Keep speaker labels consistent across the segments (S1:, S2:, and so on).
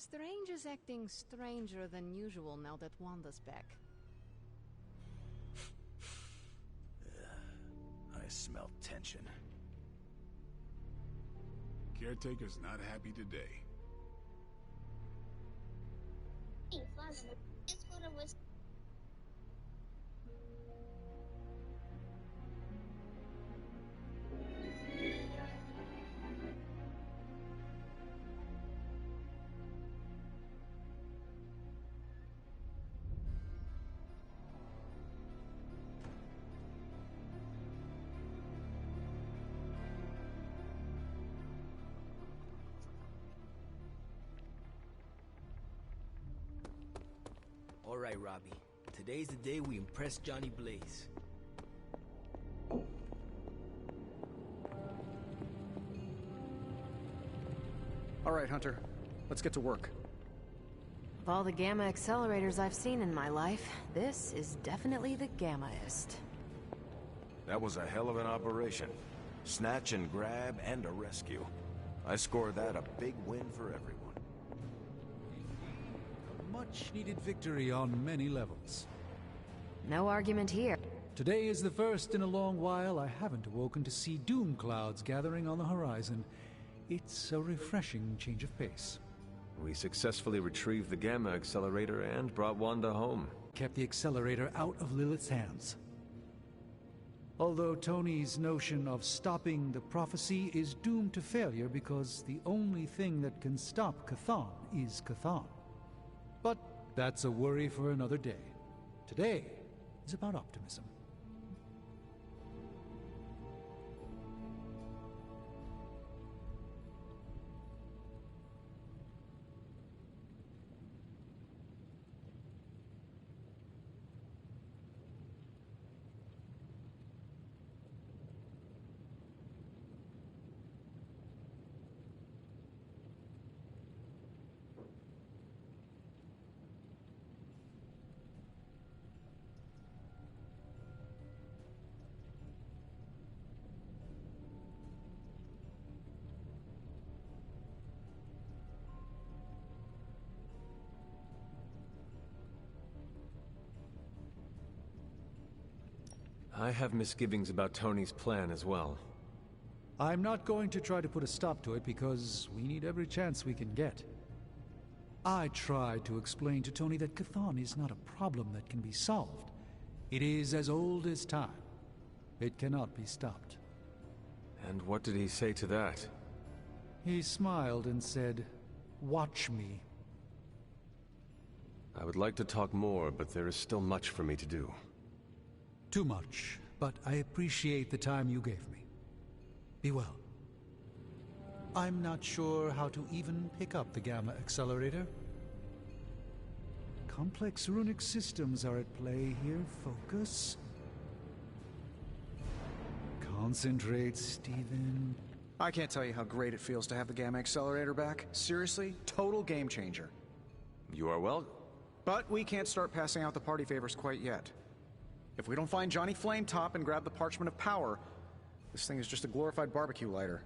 S1: Strange is acting stranger than usual now that Wanda's back.
S2: I smell tension.
S3: Caretaker's not happy today.
S4: All right, Robbie. Today's the day we impress Johnny Blaze.
S5: All right, Hunter. Let's get to work.
S6: Of all the gamma accelerators I've seen in my life, this is definitely the gammaest.
S2: That was a hell of an operation. Snatch and grab and a rescue. I score that a big win for everyone.
S7: A much-needed victory on many levels.
S6: No argument here.
S7: Today is the first in a long while I haven't awoken to see doom clouds gathering on the horizon. It's a refreshing change of pace.
S8: We successfully retrieved the Gamma Accelerator and brought Wanda home.
S7: Kept the accelerator out of Lilith's hands. Although Tony's notion of stopping the prophecy is doomed to failure because the only thing that can stop Chthon is Chthon. But that's a worry for another day. Today is about optimism.
S8: I have misgivings about Tony's plan as well.
S7: I'm not going to try to put a stop to it because we need every chance we can get. I tried to explain to Tony that Chthon is not a problem that can be solved. It is as old as time. It cannot be stopped.
S8: And what did he say to that?
S7: He smiled and said, "Watch me."
S8: I would like to talk more, but there is still much for me to do.
S7: Too much, but I appreciate the time you gave me. Be well. I'm not sure how to even pick up the Gamma Accelerator. Complex runic systems are at play here. Focus. Concentrate, Stephen.
S5: I can't tell you how great it feels to have the Gamma Accelerator back. Seriously, total game changer.
S8: You are well.
S5: But we can't start passing out the party favors quite yet. If we don't find Johnny Flametop and grab the Parchment of Power, this thing is just a glorified barbecue lighter.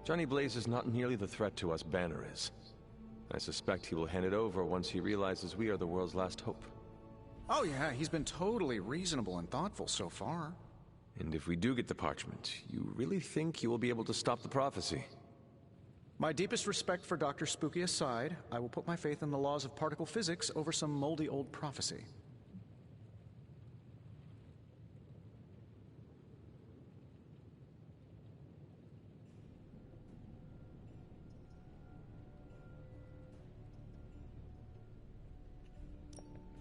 S8: Johnny Blaze is not nearly the threat to us Banner is. I suspect he will hand it over once he realizes we are the world's last hope.
S5: Oh yeah, he's been totally reasonable and thoughtful so far.
S8: And if we do get the parchment, you really think you will be able to stop the prophecy?
S5: My deepest respect for Dr. Spooky aside, I will put my faith in the laws of particle physics over some moldy old prophecy.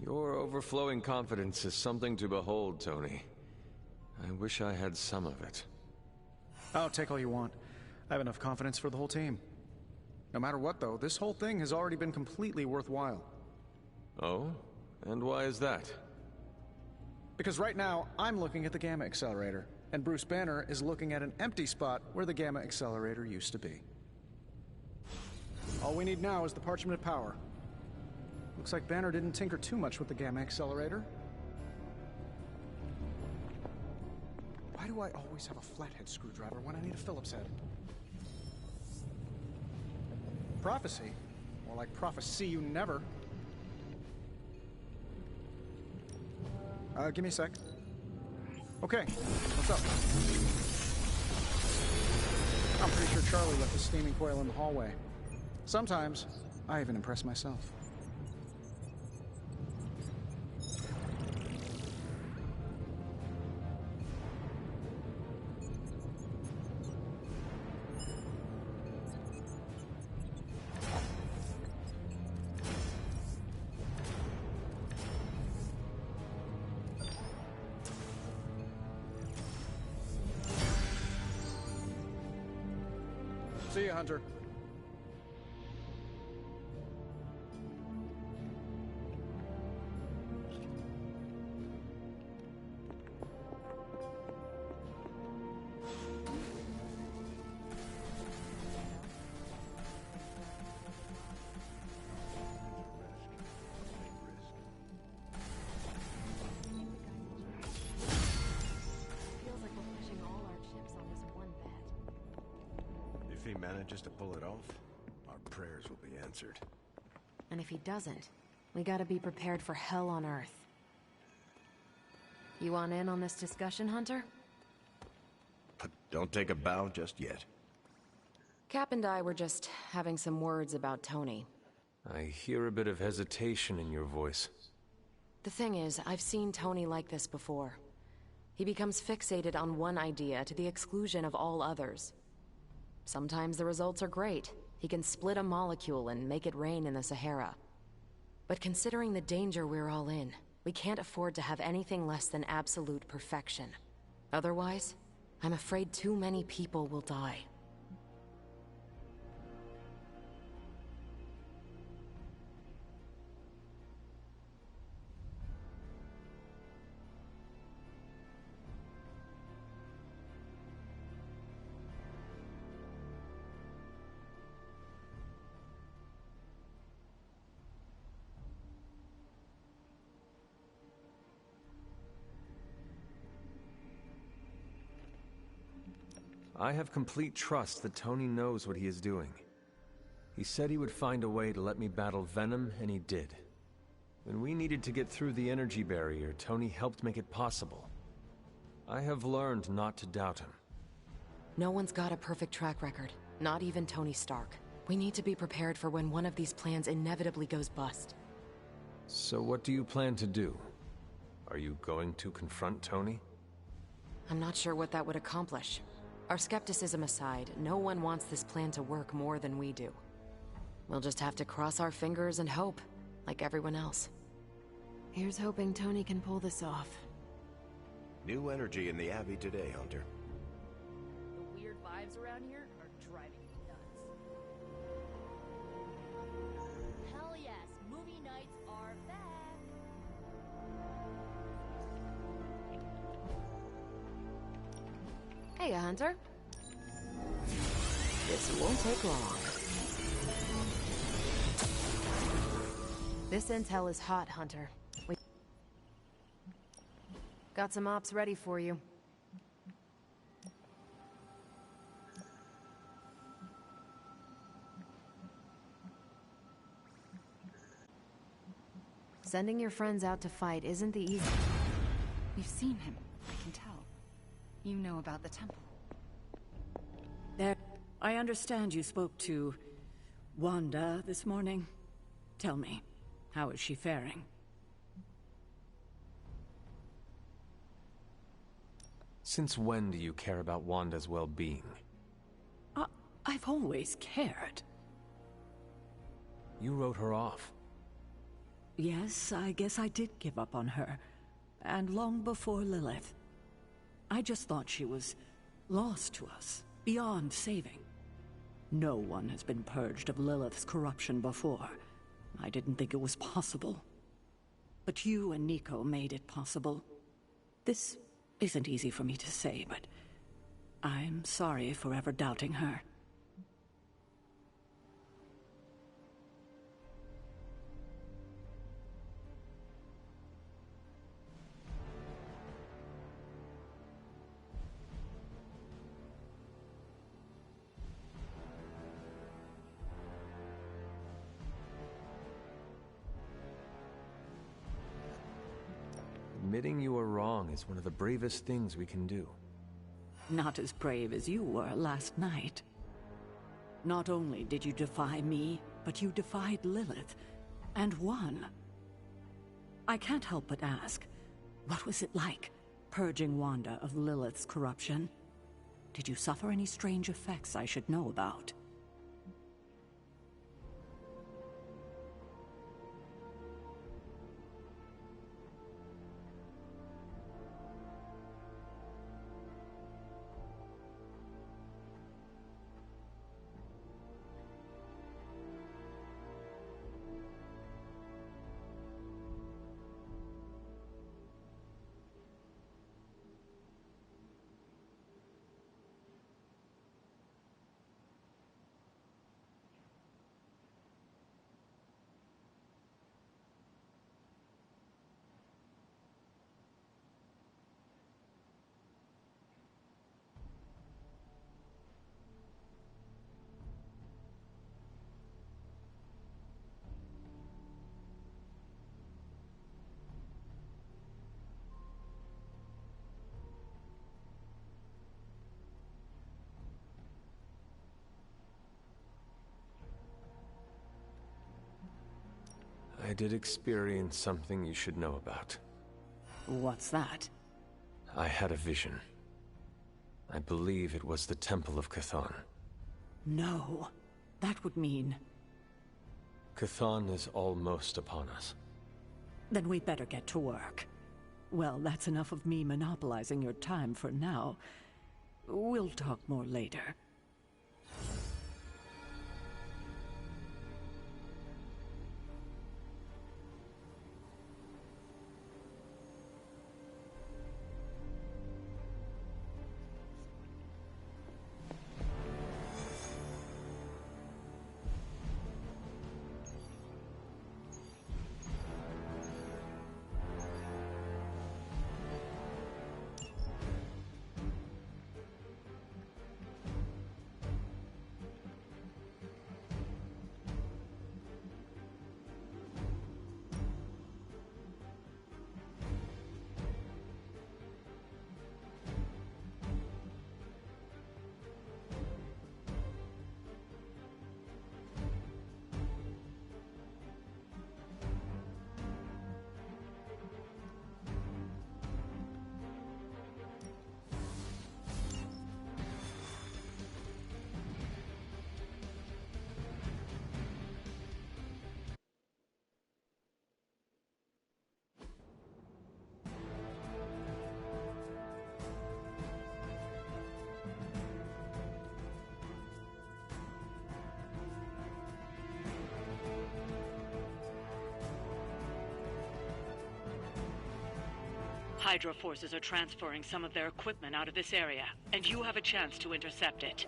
S8: Your overflowing confidence is something to behold, Tony. I wish I had some of it.
S5: Oh, take all you want. I have enough confidence for the whole team. No matter what, though, this whole thing has already been completely worthwhile.
S8: Oh? And why is that?
S5: Because right now, I'm looking at the Gamma Accelerator, and Bruce Banner is looking at an empty spot where the Gamma Accelerator used to be. All we need now is the Parchment of Power. Looks like Banner didn't tinker too much with the Gamma Accelerator. Why do I always have a flathead screwdriver when I need a Phillips head? Prophecy? More like prophecy you never. Give me a sec. Okay, what's up? I'm pretty sure Charlie left the steaming coil in the hallway. Sometimes, I even impress myself. See ya, Hunter.
S6: Feels like we're pushing all our chips on this one bet.
S2: If he manages to pull it off, our prayers will be answered.
S6: And if he doesn't, we gotta be prepared for hell on Earth. You want in on this discussion, Hunter?
S2: But don't take a bow just yet.
S6: Cap and I were just having some words about Tony.
S8: I hear a bit of hesitation in your voice.
S6: The thing is, I've seen Tony like this before. He becomes fixated on one idea to the exclusion of all others. Sometimes the results are great. He can split a molecule and make it rain in the Sahara. But considering the danger we're all in, we can't afford to have anything less than absolute perfection. Otherwise, I'm afraid too many people will die.
S8: I have complete trust that Tony knows what he is doing. He said he would find a way to let me battle Venom, and he did. When we needed to get through the energy barrier, Tony helped make it possible. I have learned not to doubt him.
S6: No one's got a perfect track record, not even Tony Stark. We need to be prepared for when one of these plans inevitably goes bust.
S8: So what do you plan to do? Are you going to confront Tony?
S6: I'm not sure what that would accomplish. Our skepticism aside, no one wants this plan to work more than we do. We'll just have to cross our fingers and hope, like everyone else. Here's hoping Tony can pull this off.
S2: New energy in the Abbey today, Hunter.
S9: The weird vibes around here are driving me nuts. Hell yes, movie nights are back!
S6: Hey, Hunter. This won't take long. This intel is hot, Hunter. We got some ops ready for you. Sending your friends out to fight isn't the easy.
S10: You've seen him, I can tell. You know about the temple.
S11: There. I understand you spoke to Wanda this morning. Tell me, how is she faring?
S8: Since when do you care about Wanda's well-being?
S11: I've always cared.
S8: You wrote her off.
S11: Yes, I guess I did give up on her. And long before Lilith. I just thought she was lost to us, beyond saving. No one has been purged of Lilith's corruption before. I didn't think it was possible. But you and Nico made it possible. This isn't easy for me to say, but I'm sorry for ever doubting her.
S8: Admitting you are wrong is one of the bravest things we can do.
S11: Not as brave as you were last night. Not only did you defy me, but you defied Lilith, and won. I can't help but ask, what was it like, purging Wanda of Lilith's corruption? Did you suffer any strange effects I should know about?
S8: I did experience something you should know about.
S11: What's that?
S8: I had a vision. I believe it was the Temple of Chthon.
S11: No. That would mean...
S8: Chthon is almost upon us.
S11: Then we better get to work. Well, that's enough of me monopolizing your time for now. We'll talk more later.
S12: Hydra forces are transferring some of their equipment out of this area, and you have a chance to intercept it.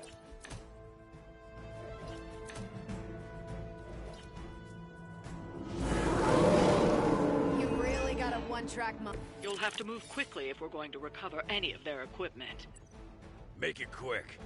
S1: You really got a one-track mind.
S12: You'll have to move quickly if we're going to recover any of their equipment.
S13: Make it quick.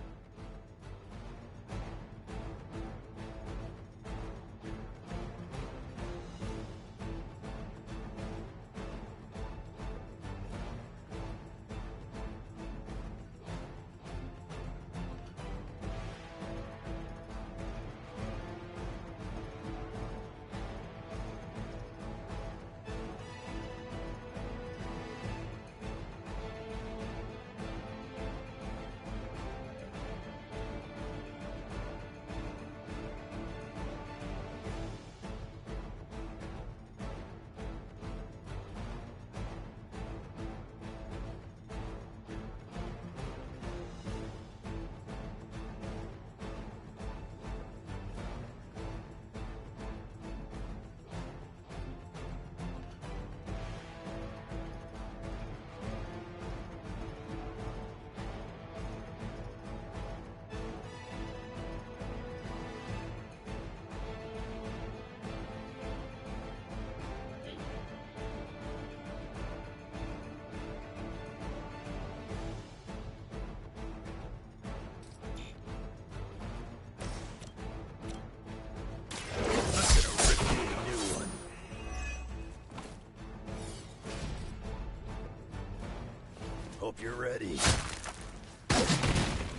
S13: Hope you're ready.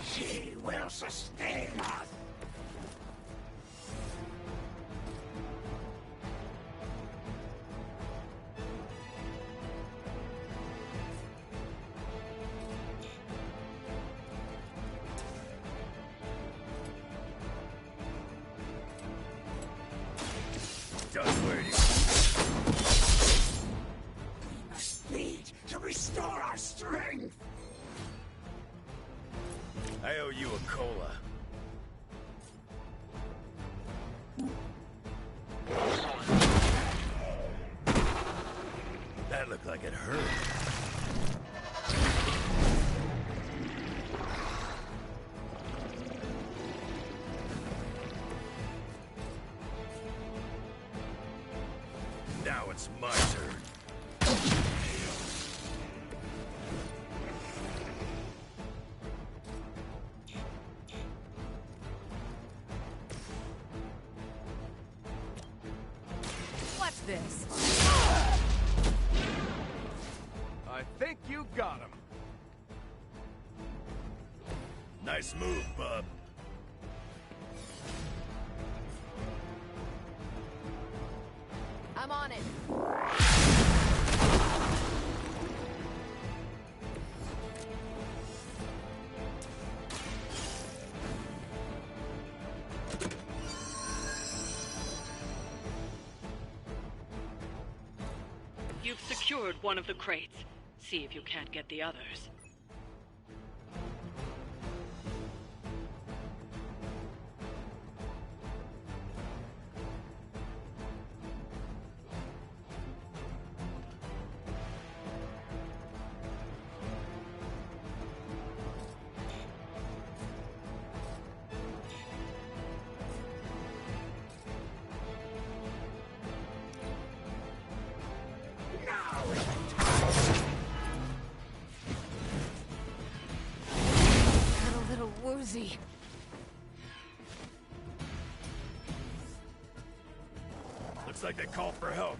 S14: She will sustain us.
S13: Just waiting.
S14: We must speed to restore our strength.
S13: I owe you a cola. That looked like it hurt. Now it's my turn.
S9: What's this?
S8: I think you got him.
S13: Nice move, bub.
S6: I'm on it.
S12: You've secured one of the crates. See if you can't get the others.
S6: Got a little woozy.
S13: Looks like they called for help.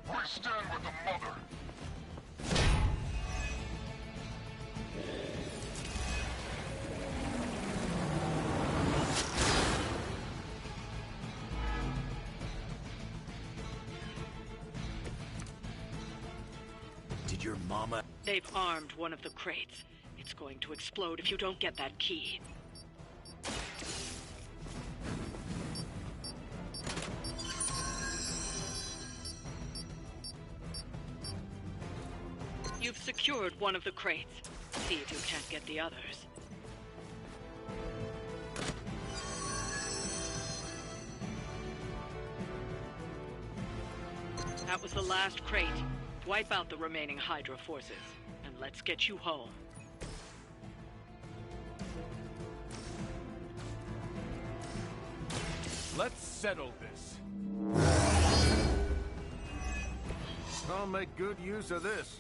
S14: I stand with the mother.
S13: Did your mama...
S12: They've armed one of the crates. It's going to explode if you don't get that key. You've secured one of the crates. See if you can't get the others. That was the last crate. Wipe out the remaining Hydra forces, and let's get you home.
S8: Let's settle this. I'll make good use of this.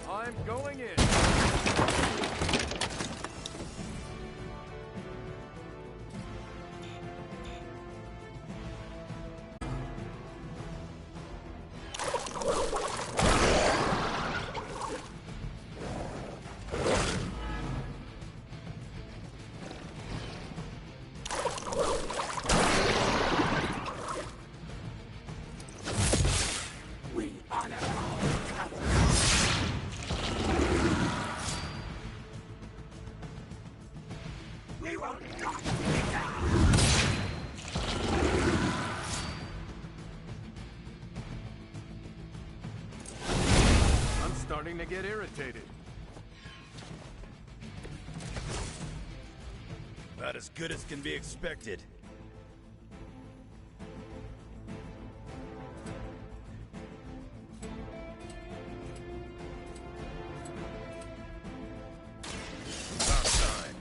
S8: I'm going in.
S14: We honor our covenant. We will not be down.
S8: I'm starting to get irritated.
S13: About as good as can be expected. About time.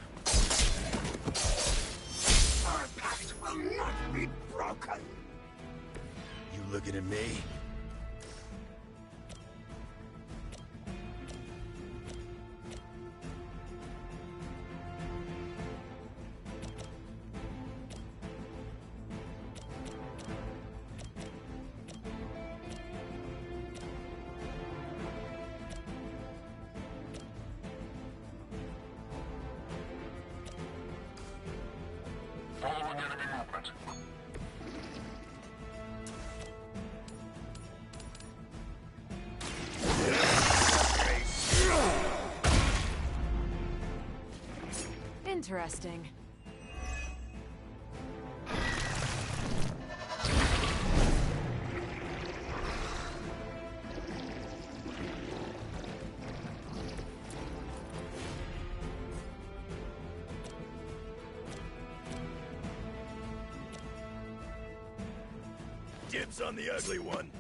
S14: Our pact will not be broken.
S13: You looking at me?
S6: interesting.
S13: Dibs on the ugly one.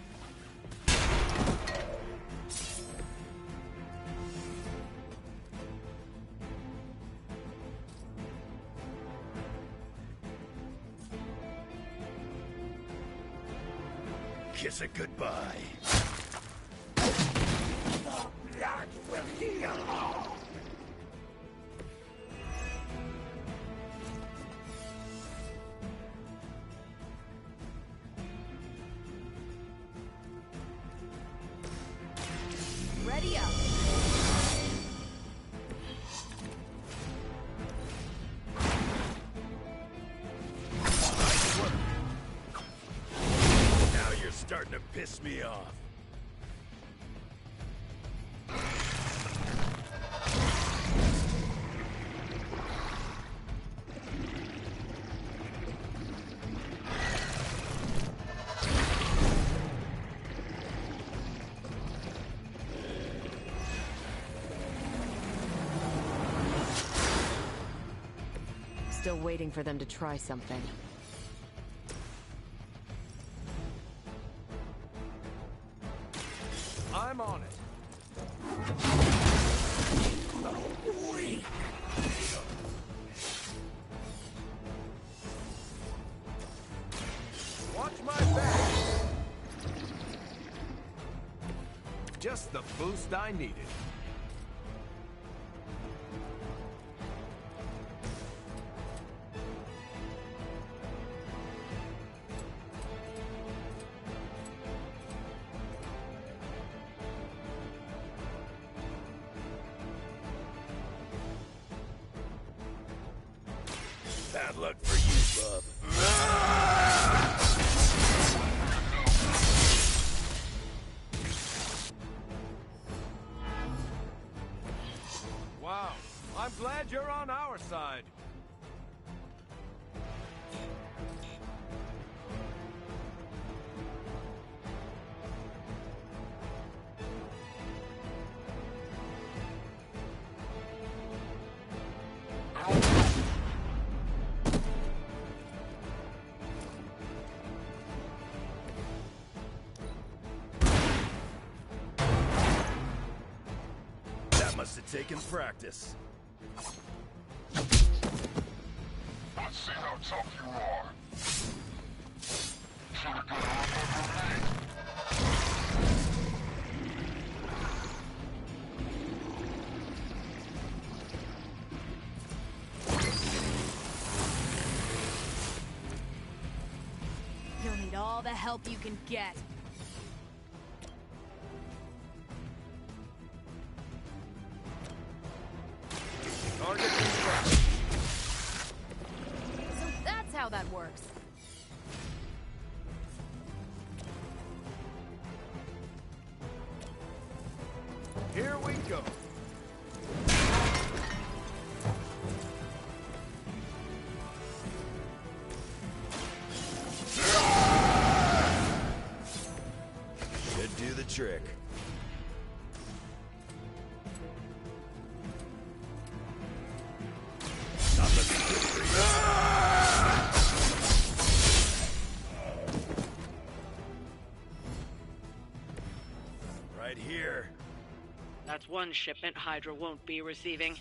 S13: Kiss it goodbye.
S14: That will heal all.
S9: Ready up.
S13: Now you're starting to piss me off.
S6: Still waiting for them to try something.
S2: I'm on it. Watch my back. Just the boost I needed.
S13: Bad luck for you, bub.
S2: Wow, I'm glad you're on our side.
S13: That must have taken practice.
S14: Let's see how tough you are. Should've got over me.
S9: You'll need all the help you can get.
S2: Target confirmed.
S9: So that's how that works.
S2: Here we go.
S13: Should do the trick. Not looking good for you. Right here.
S12: That's one shipment Hydra won't be receiving.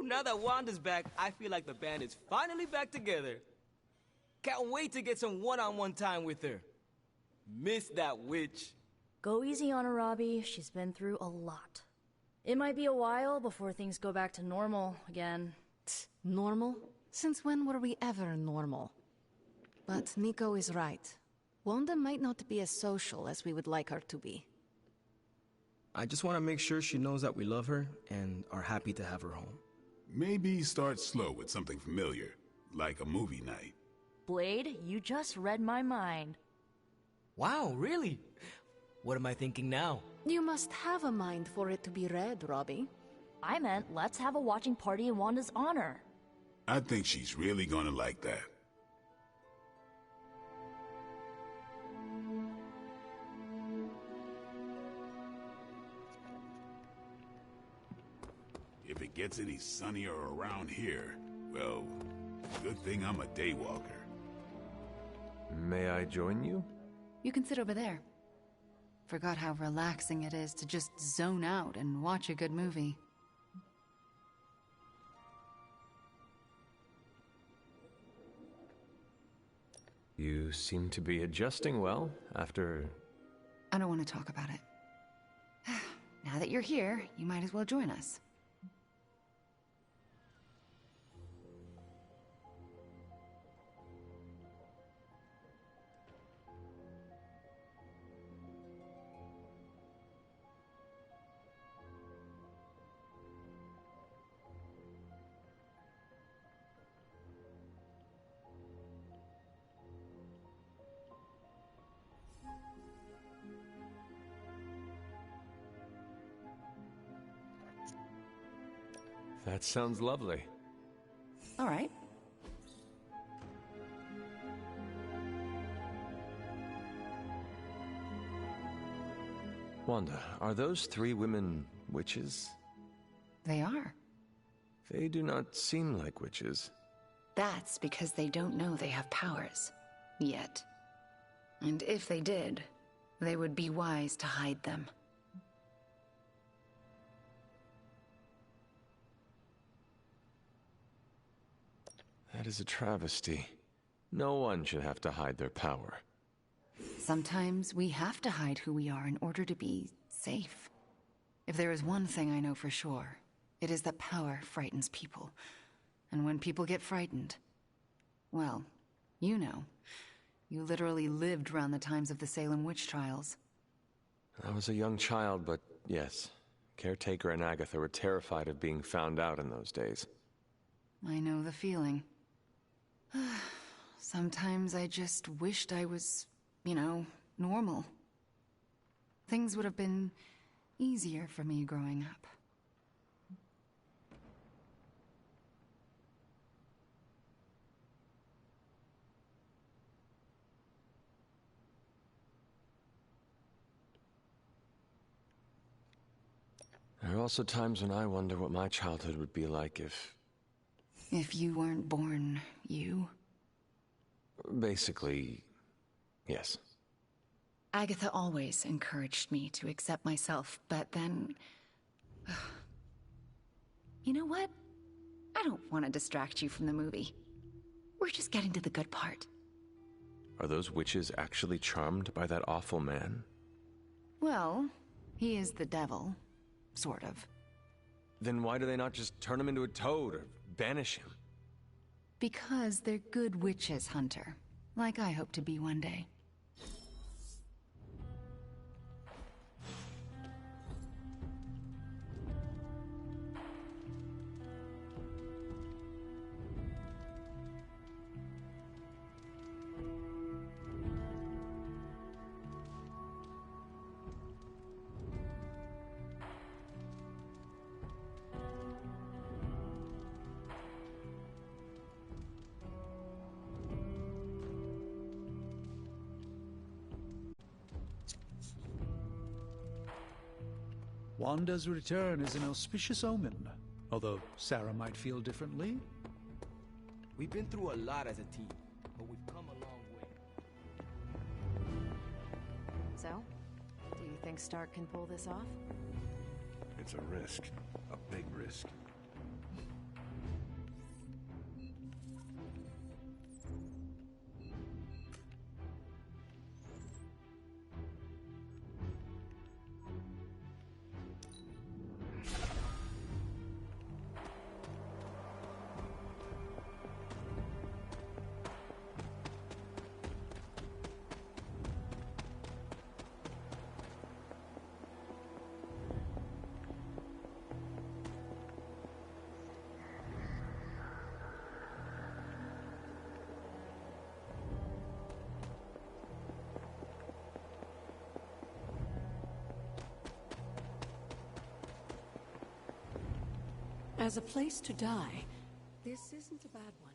S4: Woo! Now that Wanda's back, I feel like the band is finally back together. Can't wait to get some one-on-one time with her. Miss that witch.
S9: Go easy on her, Robbie. She's been through a lot. It might be a while before things go back to normal again.
S1: Normal? Since when were we ever normal? But Nico is right. Wanda might not be as social as we would like her to be.
S4: I just want to make sure she knows that we love her and are happy to have her home.
S3: Maybe start slow with something familiar, like a movie night.
S9: Blade, you just read my mind.
S4: Wow, really? What am I thinking now?
S1: You must have a mind for it to be read, Robbie.
S9: I meant let's have a watching party in Wanda's honor.
S3: I think she's really gonna like that. If it gets any sunnier around here, well, good thing I'm a daywalker.
S8: May I join you?
S10: You can sit over there. Forgot how relaxing it is to just zone out and watch a good movie.
S8: You seem to be adjusting well after...
S10: I don't want to talk about it. Now that you're here, you might as well join us.
S8: That sounds lovely.
S10: All right.
S8: Wanda, are those three women witches?
S10: They are.
S8: They do not seem like witches.
S10: That's because they don't know they have powers. Yet. And if they did, they would be wise to hide them.
S8: That is a travesty. No one should have to hide their power.
S10: Sometimes we have to hide who we are in order to be safe. If there is one thing I know for sure, it is that power frightens people. And when people get frightened, well, you know. You literally lived around the times of the Salem witch trials.
S8: I was a young child, but yes. Caretaker and Agatha were terrified of being found out in those days.
S10: I know the feeling. Sometimes I just wished I was, you know, normal. Things would have been easier for me growing up.
S8: There are also times when I wonder what my childhood would be like if...
S10: If you weren't born, you?
S8: Basically, yes.
S10: Agatha always encouraged me to accept myself, but then... You know what? I don't want to distract you from the movie. We're just getting to the good part.
S8: Are those witches actually charmed by that awful man?
S10: Well, he is the devil. Sort of.
S8: Then why do they not just turn him into a toad or banish him?
S10: Because they're good witches, Hunter. Like I hope to be one day.
S7: Wanda's return is an auspicious omen, although Sarah might feel differently.
S4: We've been through a lot as a team, but we've come a long way.
S6: So, do you think Stark can pull this off?
S2: It's a risk. A big risk.
S11: As a place to die, this isn't a bad one.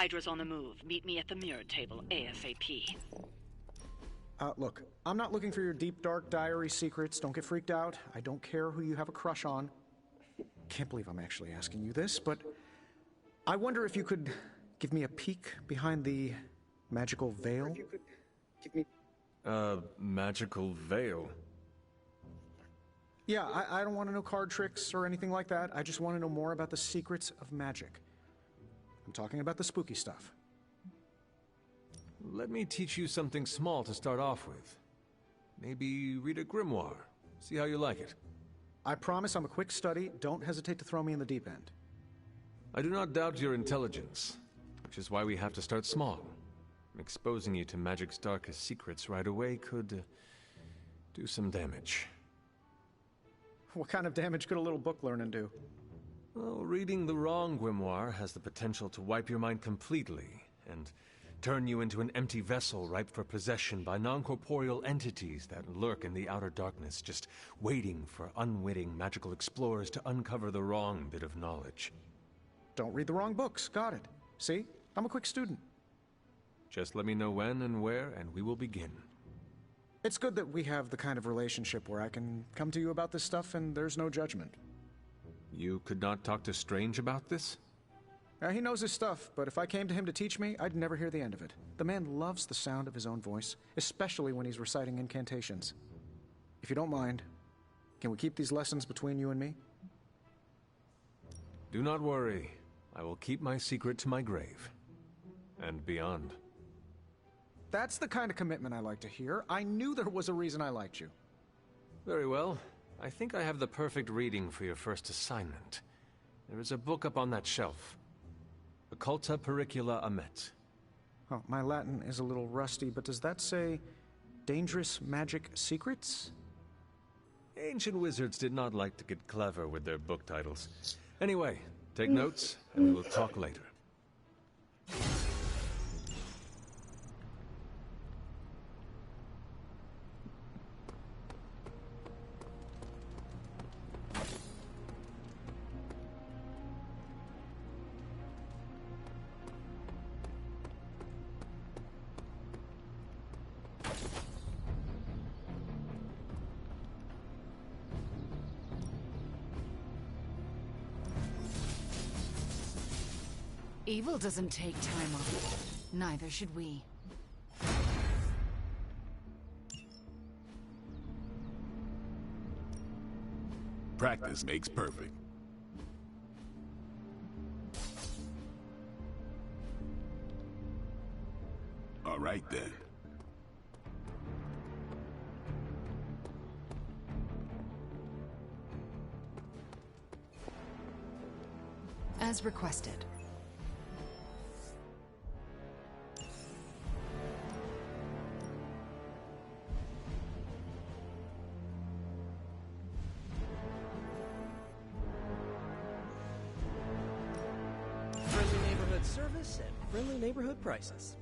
S12: Hydra's on the move. Meet me at the mirror table ASAP.
S5: Look, I'm not looking for your deep, dark diary secrets. Don't get freaked out. I don't care who you have a crush on. Can't believe I'm actually asking you this, but I wonder if you could give me a peek behind the magical veil?
S8: Magical veil?
S5: Yeah, I don't want to know card tricks or anything like that. I just want to know more about the secrets of magic. I'm talking about the spooky stuff.
S8: Let me teach you something small to start off with. Maybe read a grimoire. See how you like it.
S5: I promise I'm a quick study. Don't hesitate to throw me in the deep end.
S8: I do not doubt your intelligence, which is why we have to start small. Exposing you to magic's darkest secrets right away could do some damage.
S5: What kind of damage could a little book learning do?
S8: Well, reading the wrong grimoire has the potential to wipe your mind completely and turn you into an empty vessel ripe for possession by non-corporeal entities that lurk in the outer darkness, just waiting for unwitting magical explorers to uncover the wrong bit of knowledge.
S5: Don't read the wrong books. Got it. See? I'm a quick student.
S8: Just let me know when and where, and we will begin.
S5: It's good that we have the kind of relationship where I can come to you about this stuff and there's no judgment.
S8: You could not talk to Strange about this?
S5: He knows his stuff, but if I came to him to teach me, I'd never hear the end of it. The man loves the sound of his own voice, especially when he's reciting incantations. If you don't mind, can we keep these lessons between you and me?
S8: Do not worry. I will keep my secret to my grave. And beyond.
S5: That's the kind of commitment I like to hear. I knew there was a reason I liked you.
S8: Very well. I think I have the perfect reading for your first assignment. There is a book up on that shelf. Occulta Pericula Amet.
S5: Oh, my Latin is a little rusty, but does that say dangerous magic secrets?
S8: Ancient wizards did not like to get clever with their book titles. Anyway, take notes, and we will talk later.
S10: Evil doesn't take time off. Neither should we.
S3: Practice makes perfect. All right, then.
S10: As requested.
S15: Friendly neighborhood service at friendly neighborhood prices.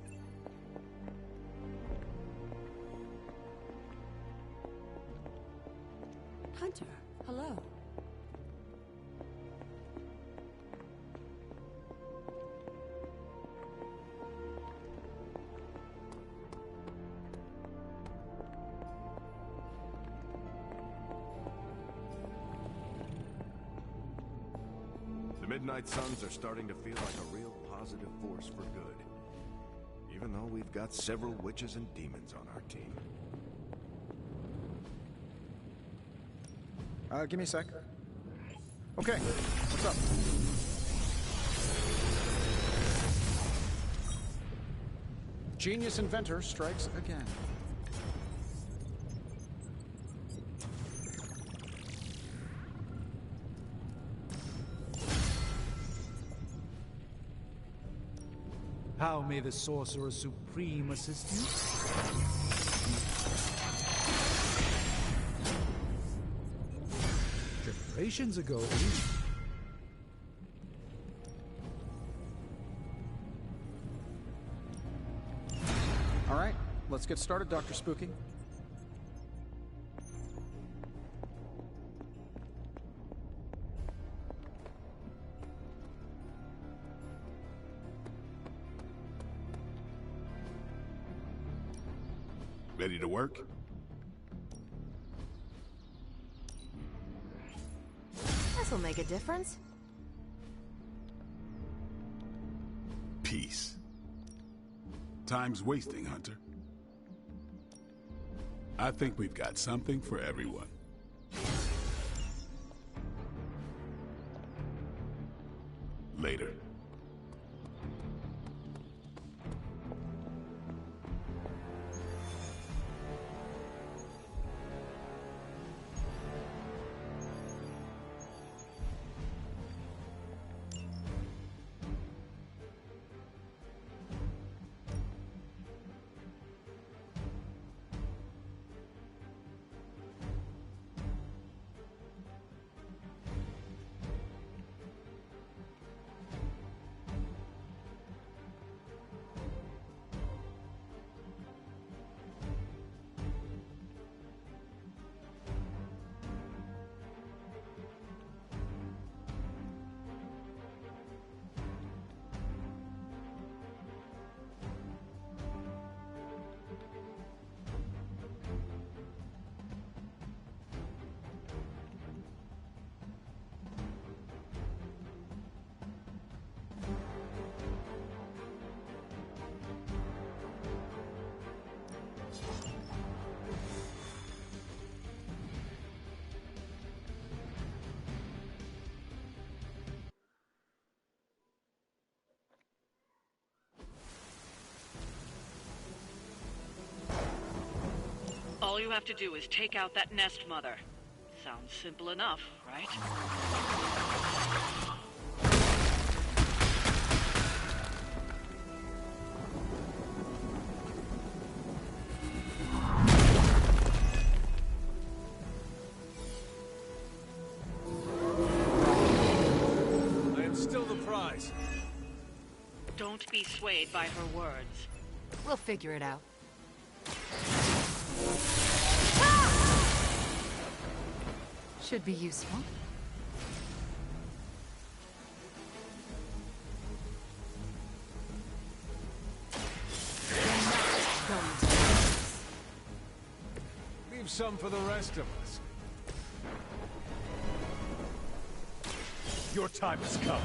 S11: Hunter, hello.
S2: The Midnight Suns are starting to feel like a real positive force for good. Even though we've got several witches and demons on our team.
S5: Give me a sec. Okay, what's up? Genius inventor strikes again.
S7: How may the Sorcerer Supreme assist you? Generations ago,
S5: All right, let's get started, Dr. Spooky.
S3: Ready to work?
S6: This'll make a difference.
S3: Peace. Time's wasting, Hunter. I think we've got something for everyone. Later.
S12: All you have to do is take out that nest mother. Sounds simple enough, right?
S8: I am still the prize.
S12: Don't be swayed by her words.
S10: We'll figure it out. Should be useful.
S8: Leave some for the rest of us.
S13: Your time has come.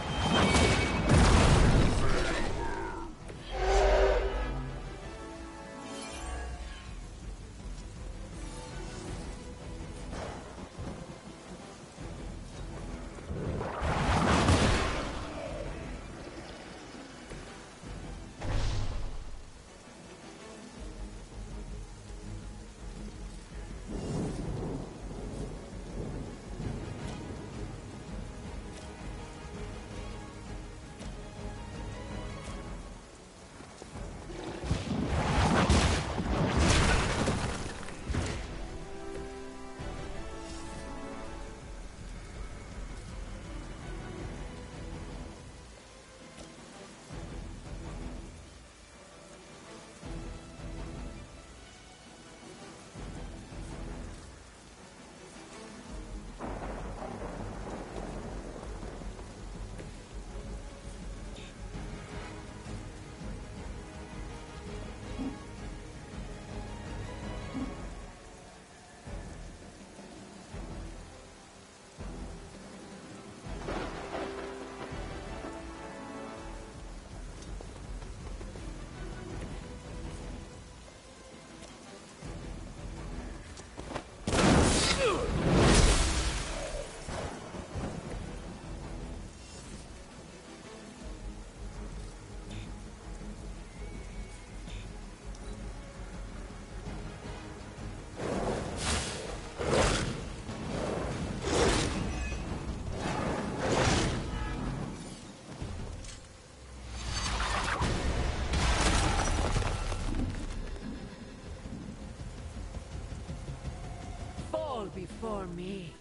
S11: Before me.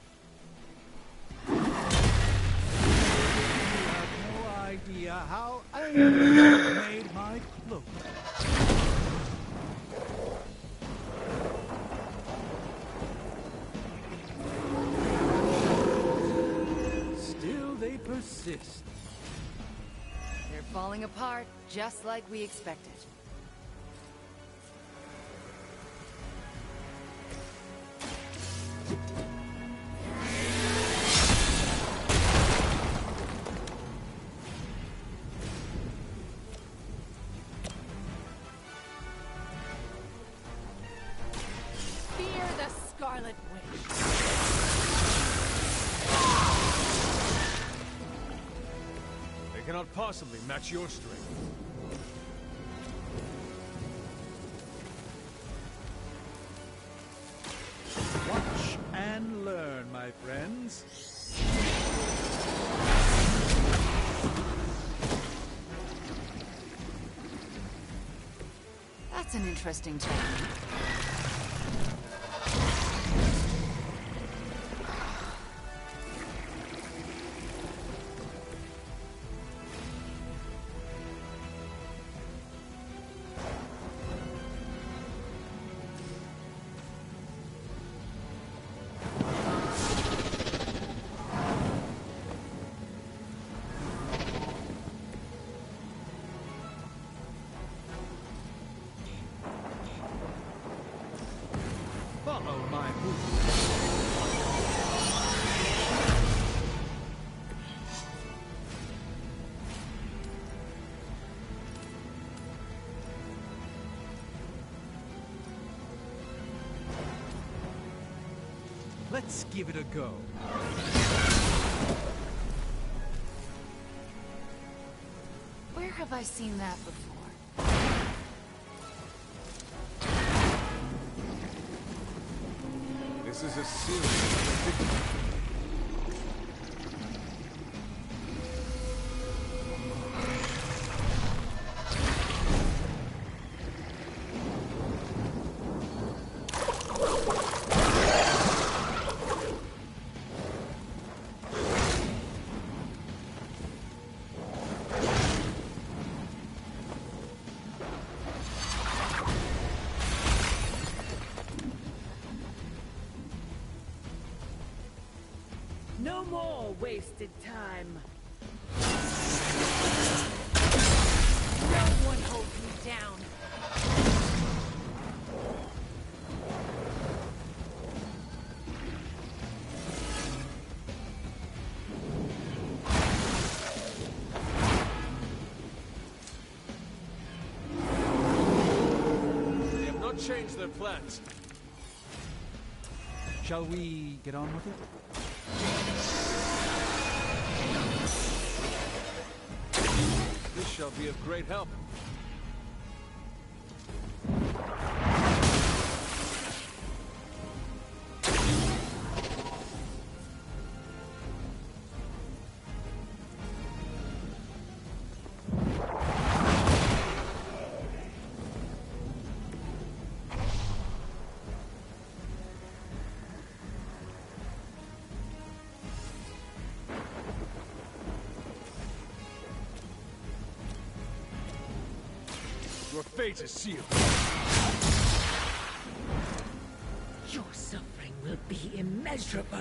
S7: You have no idea how angry you made my cloak. Still they persist.
S10: They're falling apart, just like we expected.
S11: Scarlet Witch.
S8: They cannot possibly match your strength.
S7: Watch and learn, my friends.
S10: That's an interesting technique.
S7: Follow my move. Let's give it a go.
S10: Where have I seen that before?
S8: This is a serious...
S11: No more wasted time. No one holds me down.
S8: They have not changed their plans.
S7: Shall we get on with it?
S8: This shall be of great help. Your fate is sealed.
S11: Your suffering will be immeasurable.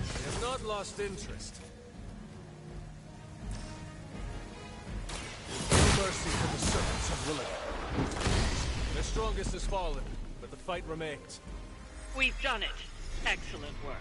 S8: They have not lost interest. No mercy for the servants of Lilith. Their strongest has fallen, but the fight remains.
S12: We've done it. Excellent work.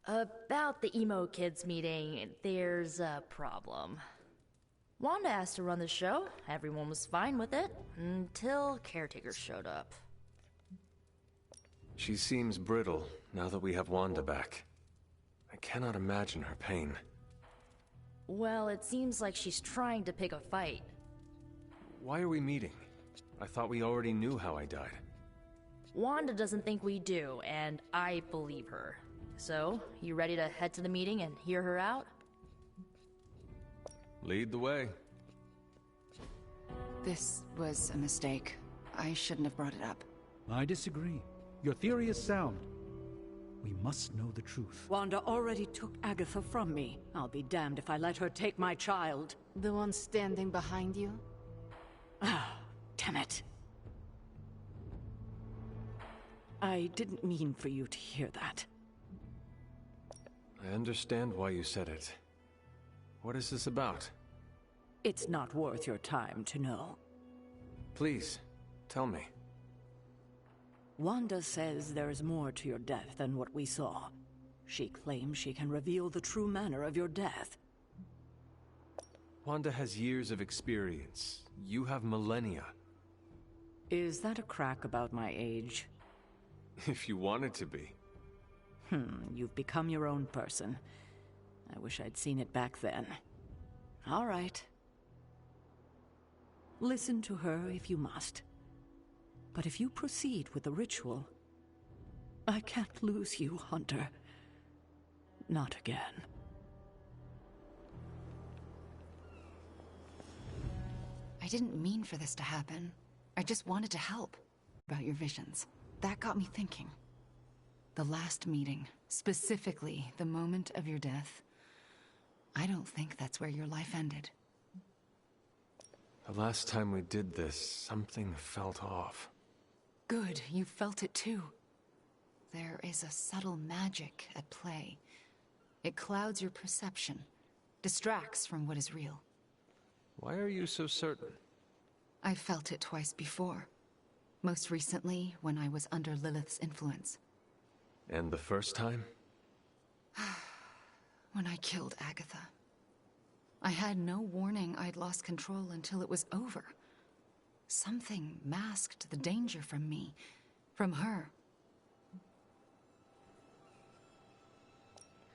S9: About the emo kids meeting, there's a problem. Wanda asked to run the show. Everyone was fine with it, until caretakers showed up.
S8: She seems brittle now that we have Wanda back. I cannot imagine her pain.
S9: Well, it seems like she's trying to pick a fight.
S8: Why are we meeting? I thought we already knew how I died.
S9: Wanda doesn't think we do, and I believe her. So, you ready to head to the meeting and hear her out?
S8: Lead the way.
S10: This was a mistake. I shouldn't have brought it up.
S7: I disagree. Your theory is sound. We must know the truth.
S11: Wanda already took Agatha from me. I'll be damned if I let her take my child.
S1: The one standing behind you?
S11: Ah, damn it. I didn't mean for you to hear that.
S8: I understand why you said it. What is this about?
S11: It's not worth your time to know.
S8: Please, tell me.
S11: Wanda says there's more to your death than what we saw. She claims she can reveal the true manner of your death.
S8: Wanda has years of experience. You have millennia.
S11: Is that a crack about my age?
S8: If you want it to be.
S11: You've become your own person. I wish I'd seen it back then. All right. Listen to her if you must. But if you proceed with the ritual, I can't lose you, Hunter. Not again.
S10: I didn't mean for this to happen. I just wanted to help. About your visions. That got me thinking. The last meeting, specifically the moment of your death, I don't think that's where your life ended.
S8: The last time we did this, something felt off.
S10: Good, you felt it too. There is a subtle magic at play. It clouds your perception, distracts from what is real.
S8: Why are you so certain?
S10: I felt it twice before. Most recently, when I was under Lilith's influence.
S8: And the first time?
S10: When I killed Agatha. I had no warning I'd lost control until it was over. Something masked the danger from me, from her.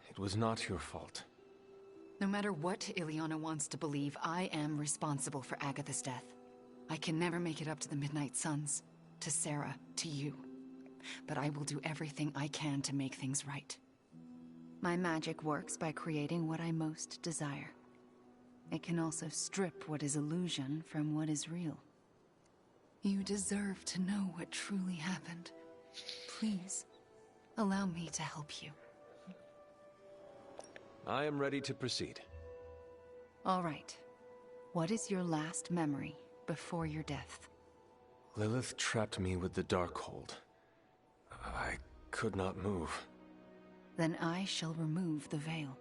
S8: It was not your fault.
S10: No matter what Ileana wants to believe, I am responsible for Agatha's death. I can never make it up to the Midnight Suns, to Sarah, to you. But I will do everything I can to make things right. My magic works by creating what I most desire. It can also strip what is illusion from what is real. You deserve to know what truly happened. Please, allow me to help you.
S8: I am ready to proceed.
S10: All right. What is your last memory before your death?
S8: Lilith trapped me with the Darkhold. I could not move.
S10: Then I shall remove the veil.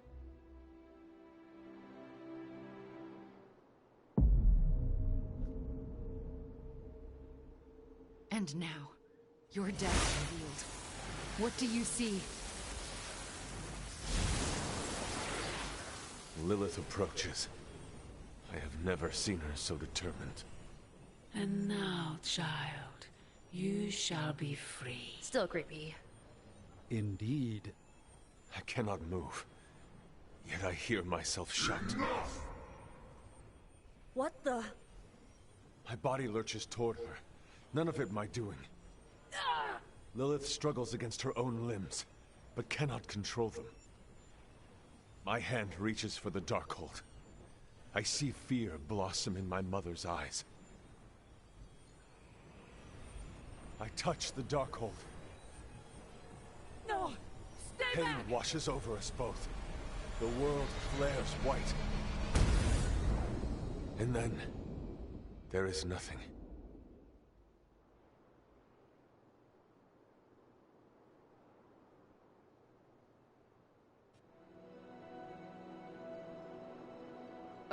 S10: And now, your death revealed. What do you see?
S8: Lilith approaches. I have never seen her so determined.
S12: And now, child, you shall be free.
S9: Still creepy.
S7: Indeed.
S8: I cannot move. Yet I hear myself shout.
S9: What the?
S8: My body lurches toward her. None of it my doing. Lilith struggles against her own limbs, but cannot control them. My hand reaches for the Darkhold. I see fear blossom in my mother's eyes. I touch the Darkhold.
S12: No! Stay
S8: Pain
S12: back!
S8: washes over us both. The world flares white. And then, there is nothing.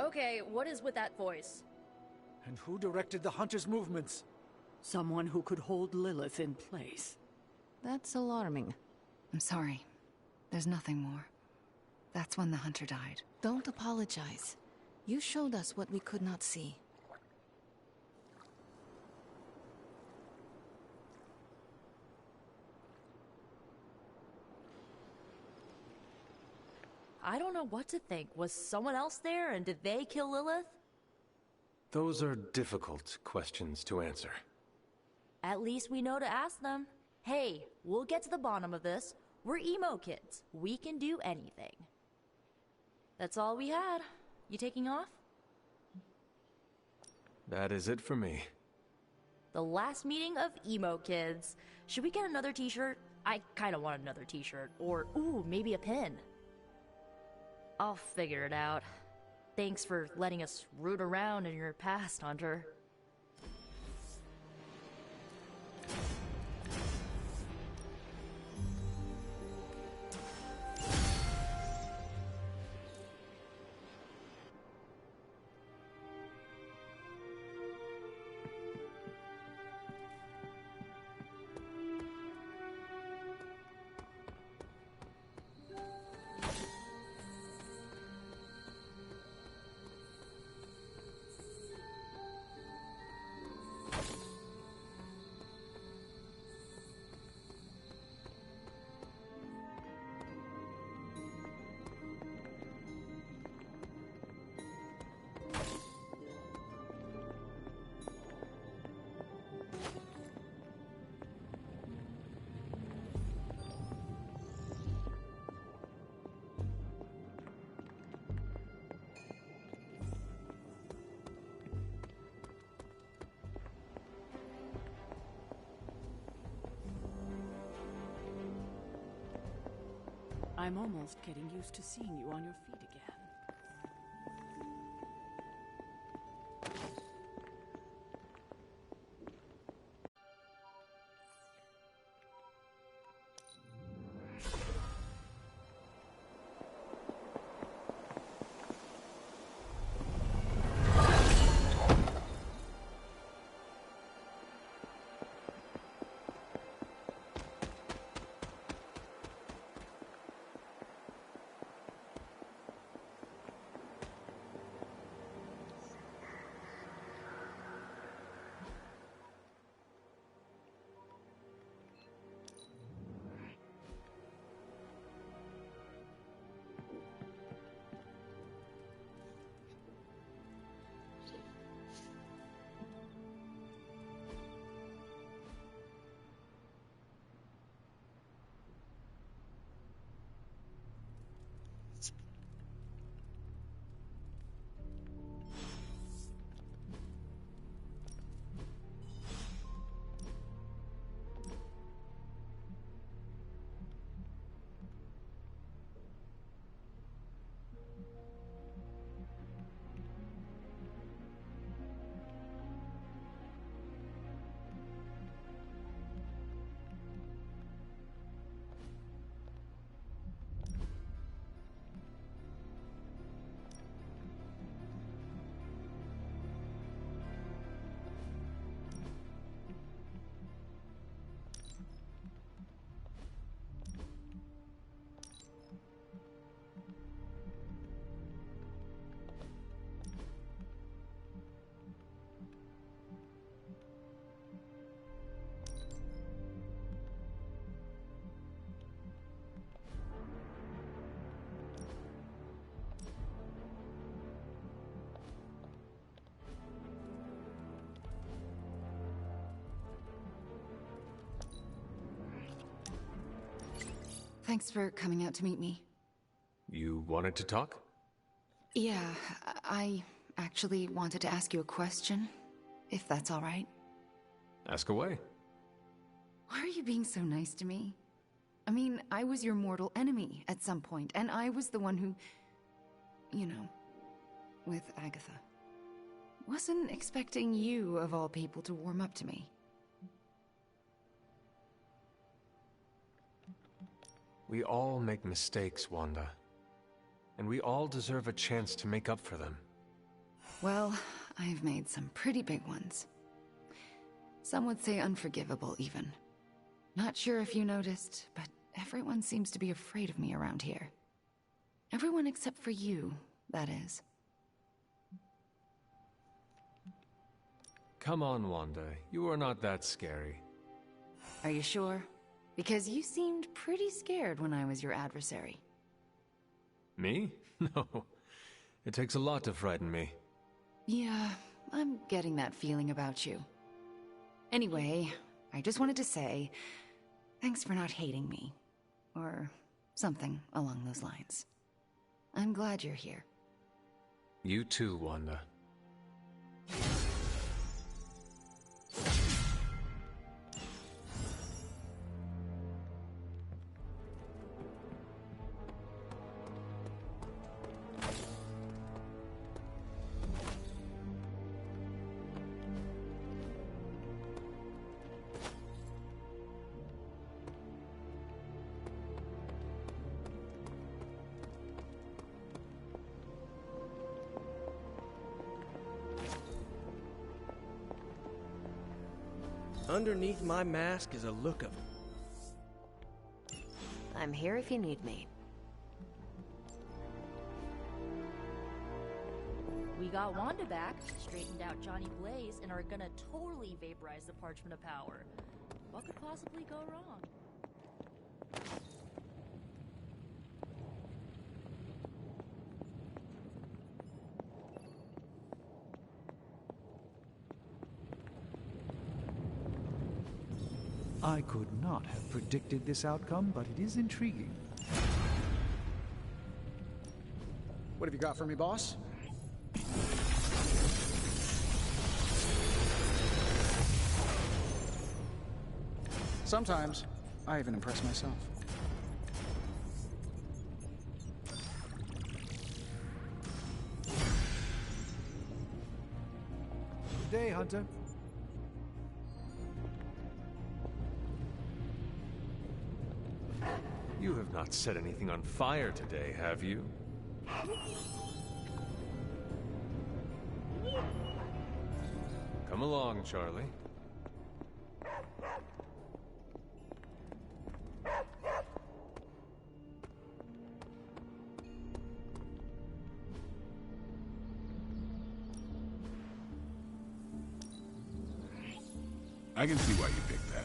S9: Okay, what is with that voice?
S5: And who directed the Hunter's movements?
S11: Someone who could hold Lilith in place.
S1: That's alarming.
S10: I'm sorry. There's nothing more. That's when the Hunter died.
S1: Don't apologize. You showed us what we could not see.
S9: I don't know what to think. Was someone else there, and did they kill Lilith?
S8: Those are difficult questions to answer.
S9: At least we know to ask them. Hey, we'll get to the bottom of this. We're emo kids. We can do anything. That's all we had. You taking off?
S8: That is it for me.
S9: The last meeting of emo kids. Should we get another t-shirt? I kind of want another t-shirt. Or, ooh, maybe a pin. I'll figure it out. Thanks for letting us root around in your past, Hunter.
S11: I'm almost getting used to seeing you on your feet again.
S10: Thanks for coming out to meet me.
S8: You wanted to talk?
S10: Yeah, I actually wanted to ask you a question, if that's all right.
S8: Ask away.
S10: Why are you being so nice to me? I mean, I was your mortal enemy at some point, and I was the one who... you know, with Agatha. Wasn't expecting you, of all people, to warm up to me.
S8: We all make mistakes, Wanda. And we all deserve a chance to make up for them.
S10: Well, I've made some pretty big ones. Some would say unforgivable, even. Not sure if you noticed, but everyone seems to be afraid of me around here. Everyone except for you, that is.
S8: Come on, Wanda. You are not that scary.
S10: Are you sure? Because you seemed pretty scared when I was your adversary.
S8: Me? No. It takes a lot to frighten me.
S10: Yeah, I'm getting that feeling about you. Anyway, I just wanted to say, thanks for not hating me. Or something along those lines. I'm glad you're here.
S8: You too, Wanda.
S15: underneath my mask is a look of...
S6: I'm here if you need me.
S9: We got Wanda back, straightened out Johnny Blaze, and are gonna totally vaporize the Parchment of Power. What could possibly go wrong?
S7: I could not have predicted this outcome, but it is intriguing.
S5: What have you got for me, boss? Sometimes, I even impress myself.
S7: Good day, Hunter.
S8: You have not set anything on fire today, have you? Come along, Charlie.
S3: I can see why you picked that.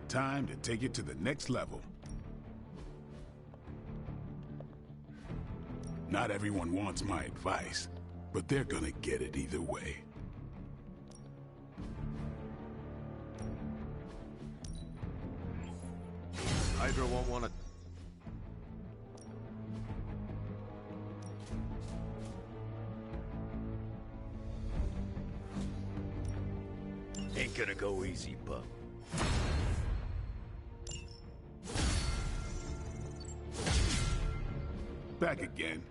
S3: Time to take it to the next level. Not everyone wants my advice, but they're gonna get it either way.
S8: Hydra won't want to...
S13: Ain't gonna go easy, pup.
S3: Back again.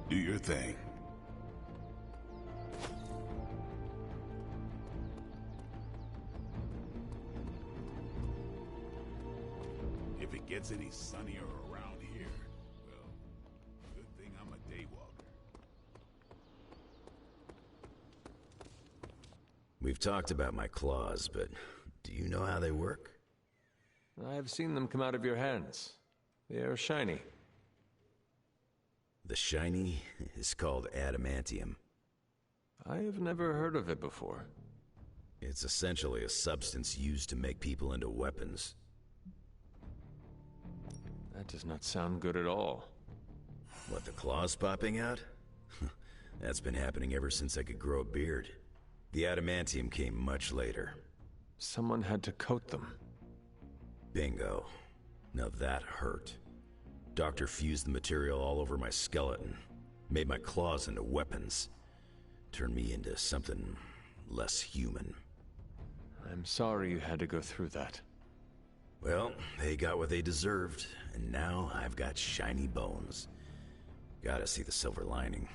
S3: Do your thing. If it gets any sunnier around here, well, good thing I'm a daywalker.
S13: We've talked about my claws, but do you know how they work?
S8: I've seen them come out of your hands. They are shiny.
S13: The shiny is called adamantium.
S8: I have never heard of it before.
S13: It's essentially a substance used to make people into weapons.
S8: That does not sound good at all.
S13: What, the claws popping out? That's been happening ever since I could grow a beard. The adamantium came much later.
S8: Someone had to coat them.
S13: Bingo. Now that hurt. Doctor fused the material all over my skeleton, made my claws into weapons, turned me into something less human.
S8: I'm sorry you had to go through that.
S13: Well, they got what they deserved, and now I've got shiny bones. Gotta see the silver lining.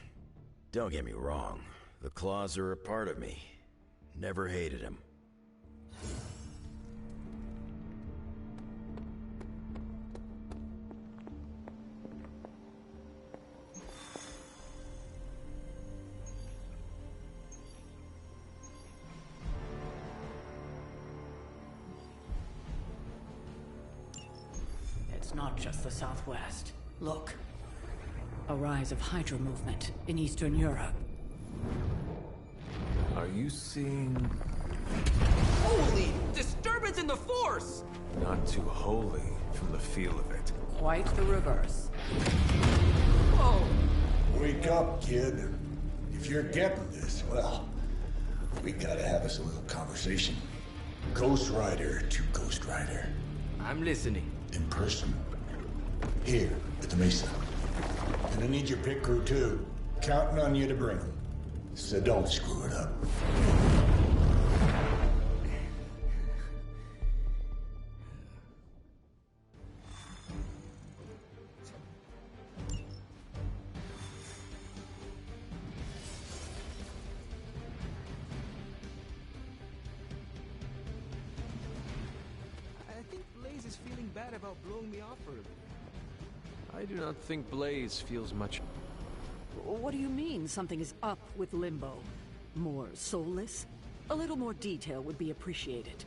S13: Don't get me wrong, the claws are a part of me. Never hated them.
S11: It's not just the Southwest. Look. A rise of Hydra movement in Eastern Europe.
S8: Are you seeing...
S4: Holy disturbance in the Force!
S8: Not too holy from the feel of it.
S11: Quite the reverse.
S4: Whoa!
S14: Wake up, kid. If you're getting this, well, we gotta have us a little conversation. Ghost Rider to Ghost Rider.
S4: I'm listening.
S14: In person. Here, at the Mesa. And I need your pit crew, too. Counting on you to bring them. So don't screw it up.
S4: I think Blaze is is feeling bad about blowing me off early.
S8: I do not think Blaze feels much.
S11: What do you mean something is up with Limbo? More soulless? A little more detail would be appreciated.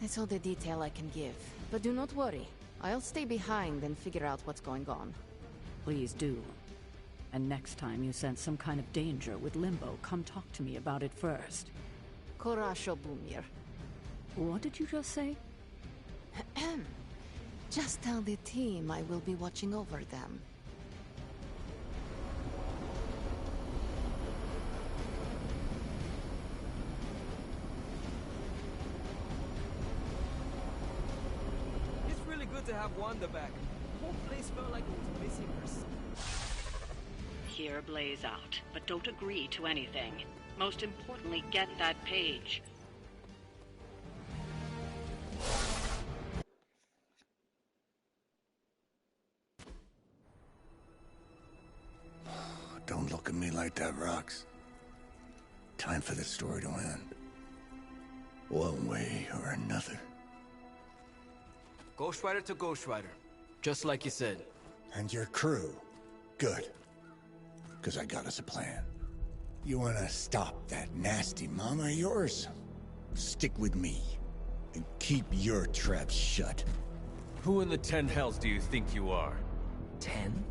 S1: It's all the detail I can give. But do not worry. I'll stay behind and figure out what's going on.
S11: Please do. And next time you sense some kind of danger with Limbo, come talk to me about it first.
S1: Korasho Bumir.
S11: What did you just say?
S1: Just tell the team I will be watching over them.
S4: It's really good to have Wanda back. The whole place felt like it was missing her son.
S12: Hear Blaze out, but don't agree to anything. Most importantly, get that page.
S14: Don't look at me like that, Rox. Time for this story to end. One way or another.
S4: Ghost Rider to Ghost Rider. Just like you said.
S14: And your crew. Good. Because I got us a plan. You wanna stop that nasty mama of yours? Stick with me. And keep your traps shut.
S8: Who in the 10 hells do you think you are?
S4: 10?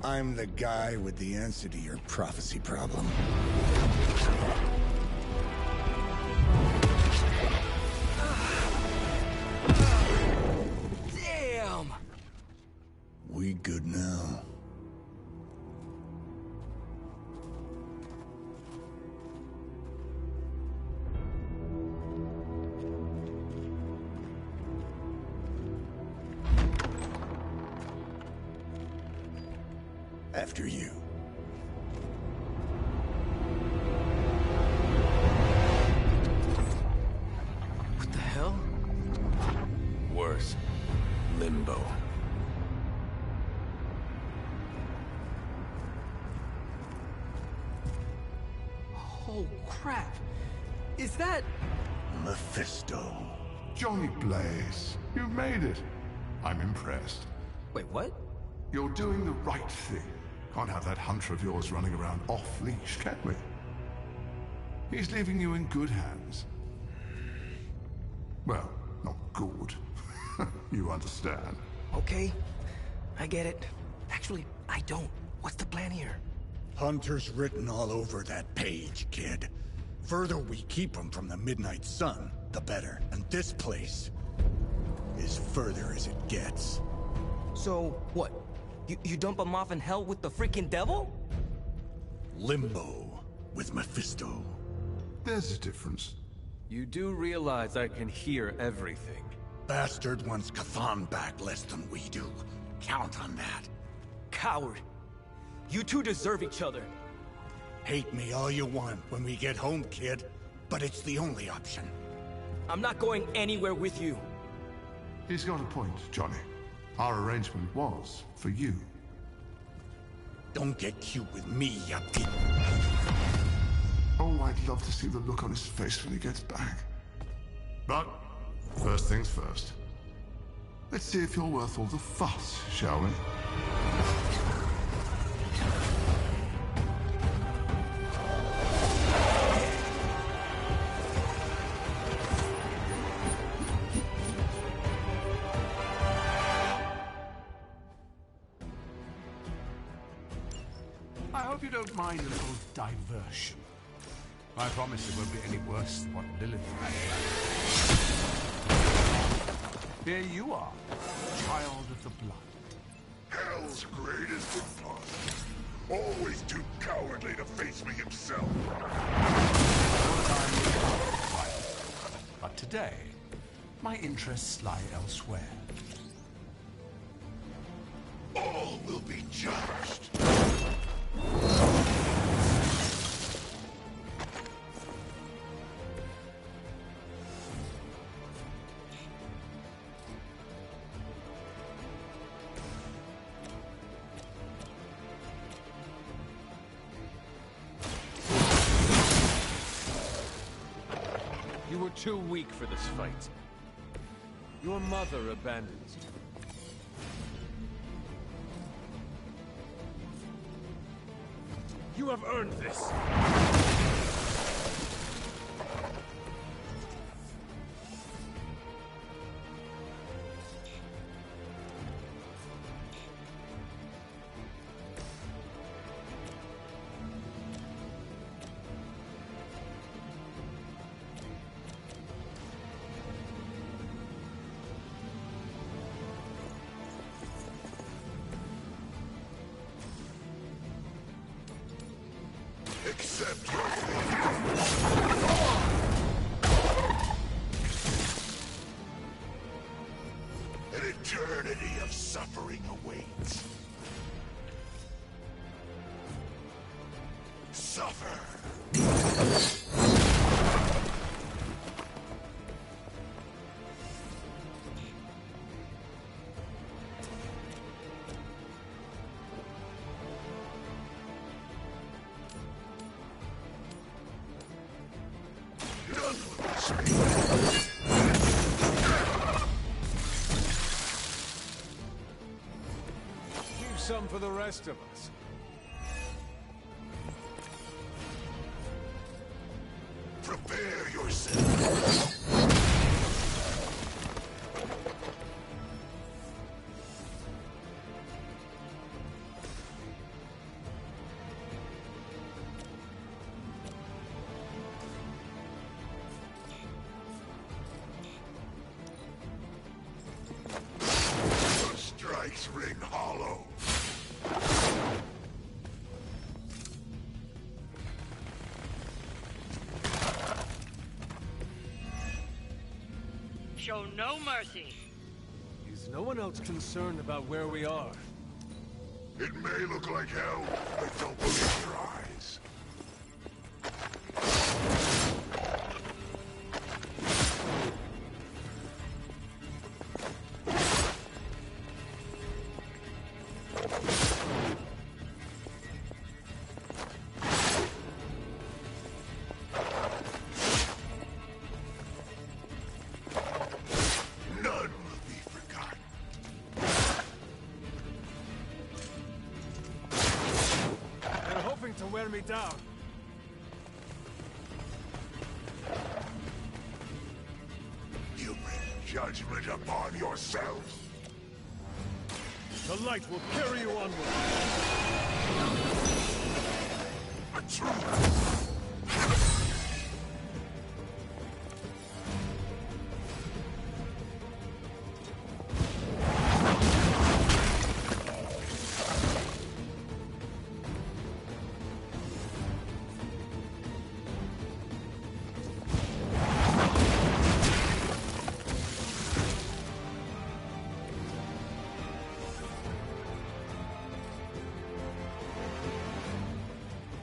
S14: I'm the guy with the answer to your prophecy problem.
S4: Damn!
S14: We good now? After you.
S4: What the hell?
S8: Worse. Limbo.
S4: Oh, crap. Is that...
S14: Mephisto.
S3: Johnny Blaze, you made it. I'm impressed.
S4: Wait, what?
S3: You're doing the right thing. Can't have that hunter of yours running around off-leash, can we? He's leaving you in good hands. Well, not good. You understand.
S4: Okay, I get it. Actually, I don't. What's the plan here?
S14: Hunter's written all over that page, kid. Further we keep him from the midnight sun, the better. And this place is further as it gets.
S4: So, what? You dump him off in hell with the freaking devil?
S14: Limbo with Mephisto.
S3: There's a difference.
S8: You do realize I can hear everything.
S14: Bastard wants Cathan back less than we do. Count on that.
S4: Coward. You two deserve each other.
S14: Hate me all you want when we get home, kid. But it's the only option.
S4: I'm not going anywhere with you.
S3: He's got a point, Johnny. Our arrangement was for you.
S14: Don't get cute with me, you pig.
S3: Oh, I'd love to see the look on his face when he gets back. But, first things first. Let's see if you're worth all the fuss, shall we? I hope you don't mind a little diversion. I promise it won't be any worse than what Lilith had. Here you are, child of the blood.
S16: Hell's greatest imposter. Always too cowardly to face me himself.
S3: But today, my interests lie elsewhere.
S16: All will be judged.
S8: You were too weak for this fight. Your mother abandons you. You have earned this!
S16: Accept your fate. An eternity of suffering awaits. Suffer.
S8: Leave some for the rest of us.
S16: Prepare yourself. The strikes ring hollow.
S12: Show no mercy.
S8: Is no one else concerned about where we are?
S16: It may look like hell, but don't believe your eyes. None will be forgotten.
S8: They're hoping to wear me down.
S16: You bring judgment upon yourself.
S8: The light will carry you onward.
S16: A truth.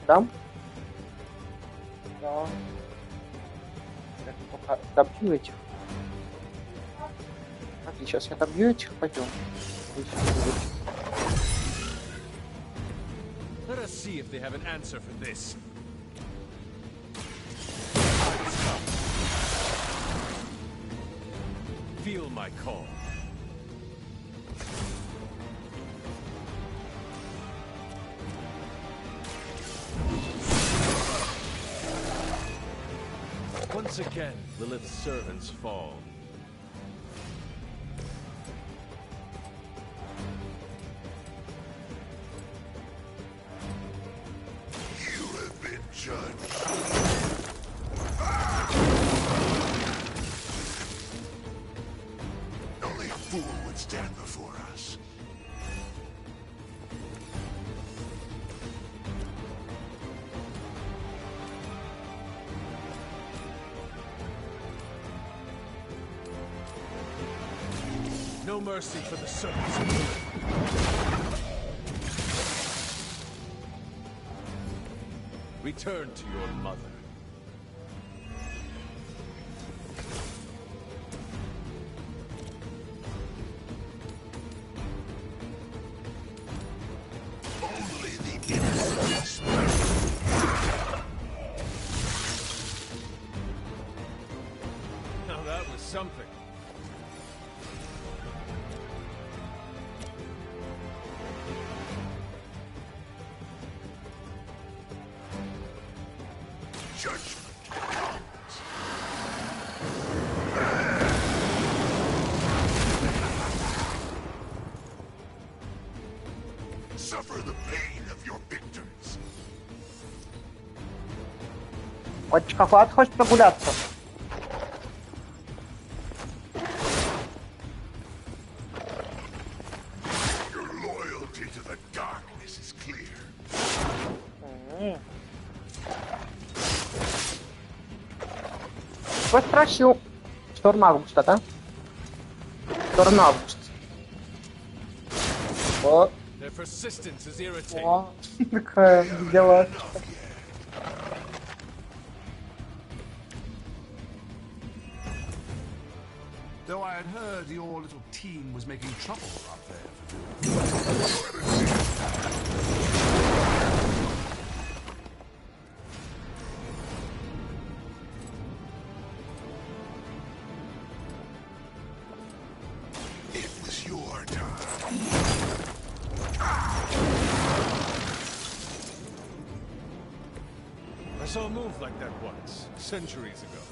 S17: Там? Да. Так, пока добью этих. Смотри, сейчас я добью этих, пойдем.
S8: Let us see if they have an answer for this. Feel my call. Once again, Lilith's servants fall.
S16: You have been judged. Only a fool would stand before us.
S8: No mercy for the servants of Lilith. Return to your mother.
S16: Only the innocent whisper.
S8: Now that was something.
S16: suffer the pain of your victims.
S17: Хочешь охват, хочешь прогуляться?
S16: Your loyalty to the darkness is clear.
S17: Кто спросил? Шторм Августа, да? Шторм Август. О,
S8: Their persistence is irritating.
S17: о, такая дела.
S3: Though I had heard your little team was making trouble up there.
S16: It was your time.
S8: I saw a move like that once, centuries ago.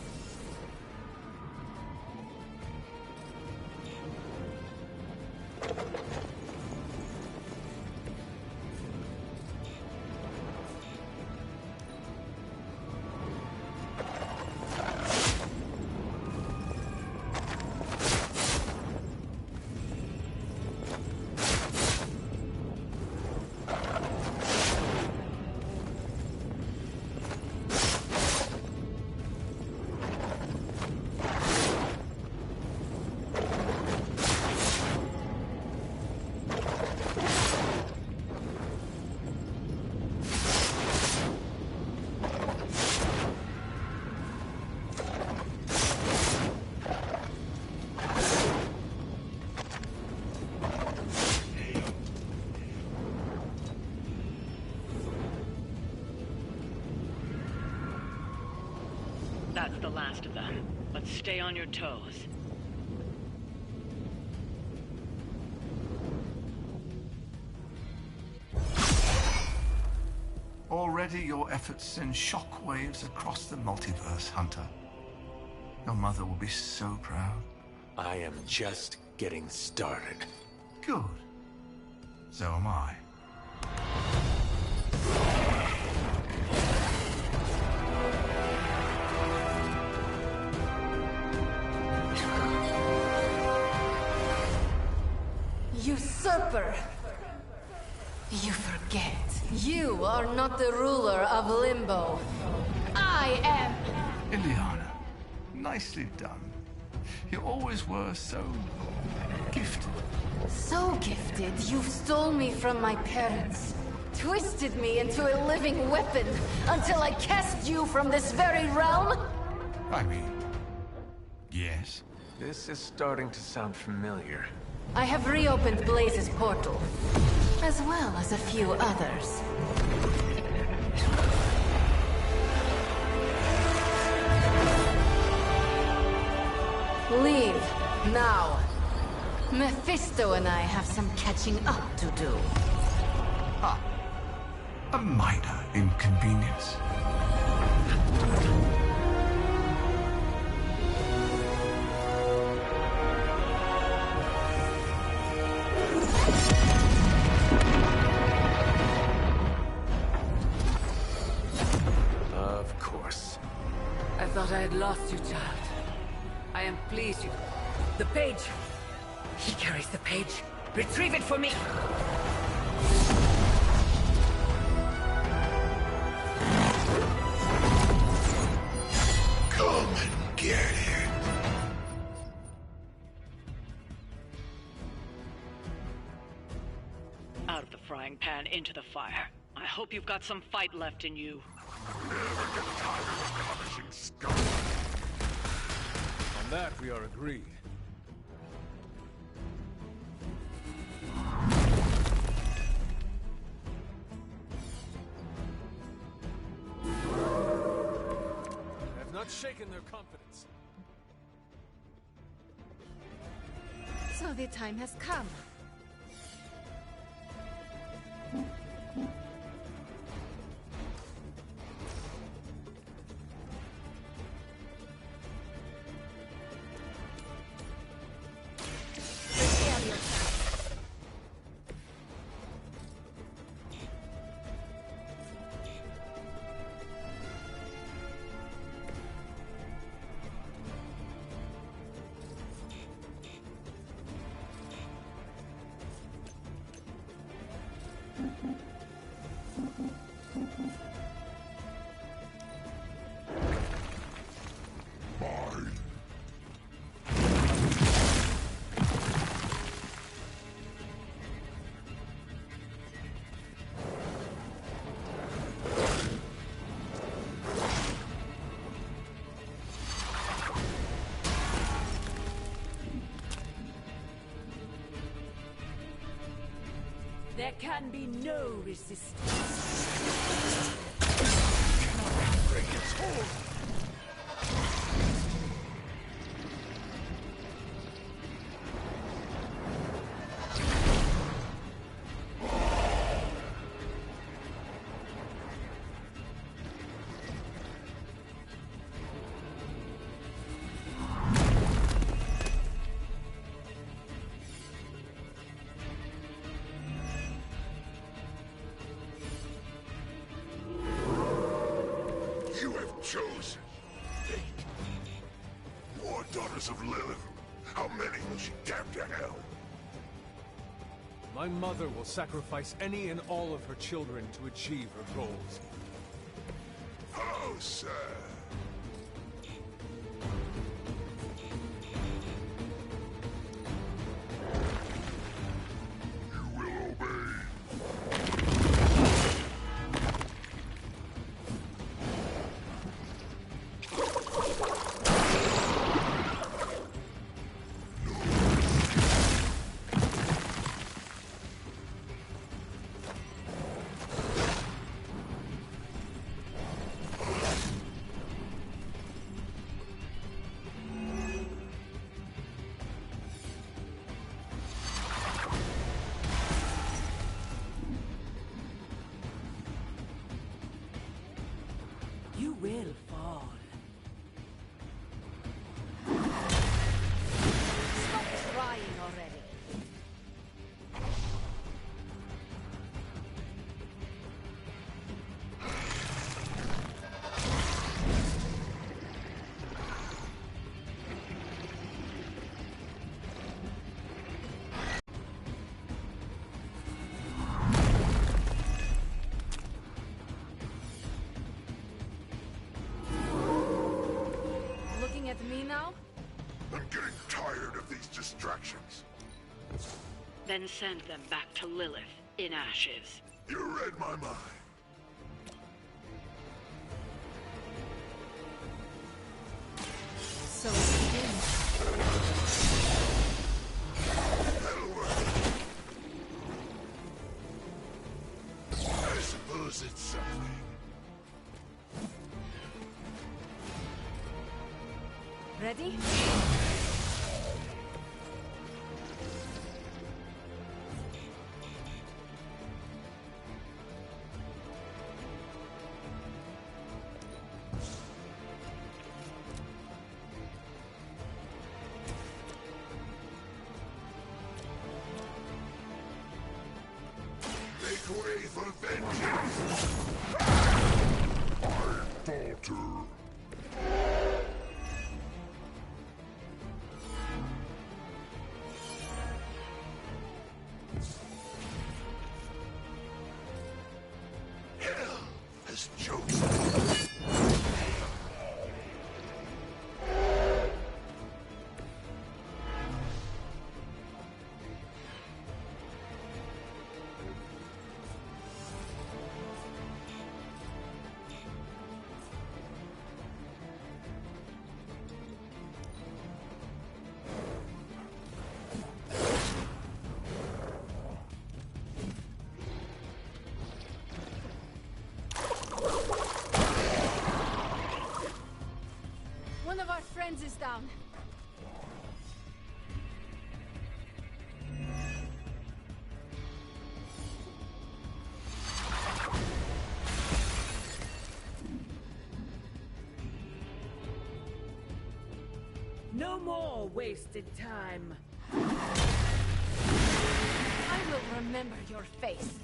S12: That's the last of them. But stay on your toes.
S3: Already your efforts send shockwaves across the multiverse, Hunter. Your mother will be so proud.
S8: I am just getting started.
S3: Good. So am I.
S1: Usurper! You forget. You are not the ruler of Limbo. I am!
S3: Ileana, nicely done. You always were so gifted.
S1: So gifted, you stole me from my parents. Twisted me into a living weapon until I cast you from this very realm?
S3: I mean, yes.
S8: This is starting to sound familiar.
S1: I have reopened Blaze's portal, as well as a few others. Leave, now. Mephisto and I have some catching up to do.
S3: Ah, a minor inconvenience.
S8: Of course.
S11: I thought I had lost you, child. I am pleased you... The page! He carries the page. Retrieve it for me!
S16: Come and get it.
S12: Out of the frying pan into the fire. I hope you've got some fight left in you.
S16: Never get tired of punishing scum.
S8: On that, we are agreed. I have not shaken their confidence.
S1: So the time has come.
S11: There can be no resistance.
S16: Break its hold! You have chosen fate. More daughters of Lilith. How many will she damn to hell?
S8: My mother will sacrifice any and all of her children to achieve her goals.
S16: How sad. You will obey.
S11: You will fall.
S1: Stop trying already. Looking at me now?
S16: I'm getting tired of these distractions.
S12: Then send them back to Lilith in ashes.
S16: You read my mind.
S1: So it begins.
S16: That'll work. I suppose it's something.
S1: Ready?
S16: Make way for vengeance! I falter. Hell has chosen.
S1: One of our friends is down.
S11: No more wasted time.
S1: I will remember your face.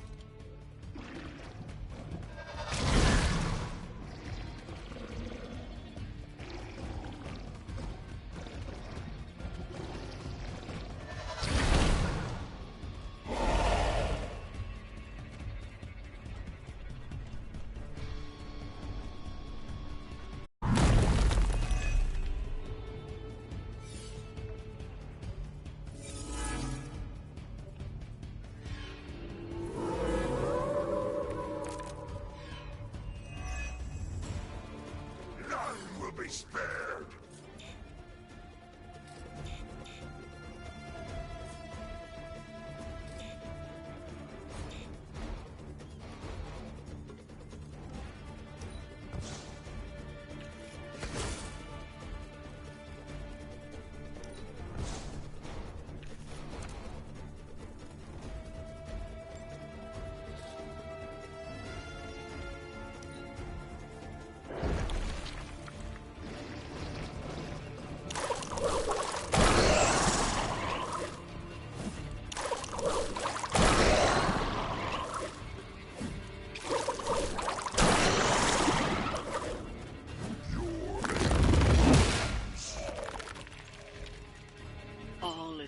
S16: Be spared.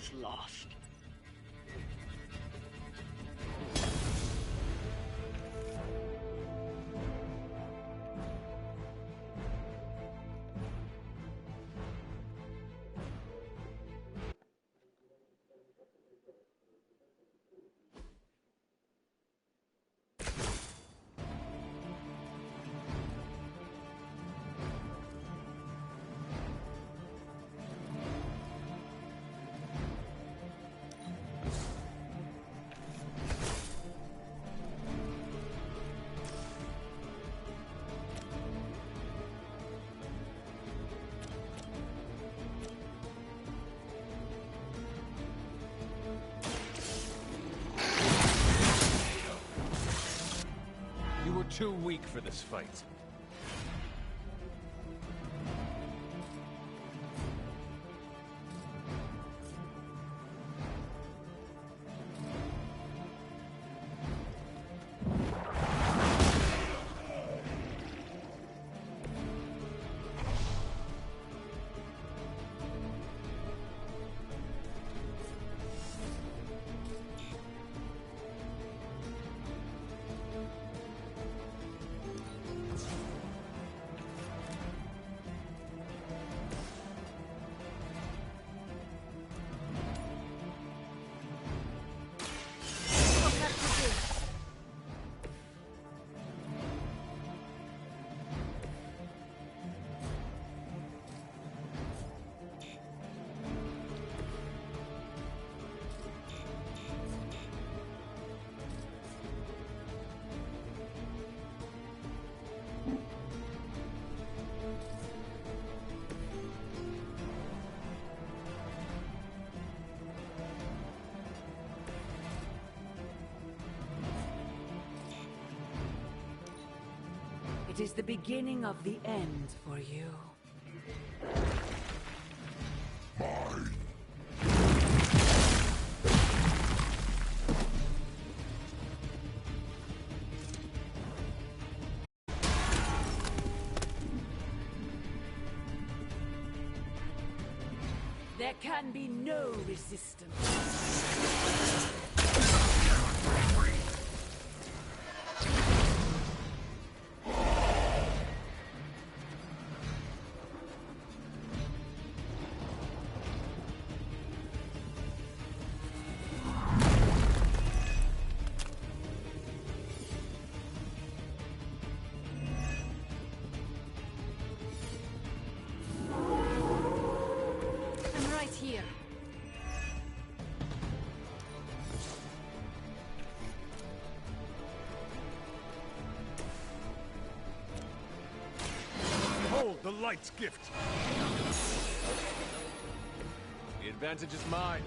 S12: is lost.
S8: Too weak for this fight.
S11: It is the beginning of the end for you.
S16: Mine.
S11: There can be no resistance.
S8: The light's gift. The advantage is mine.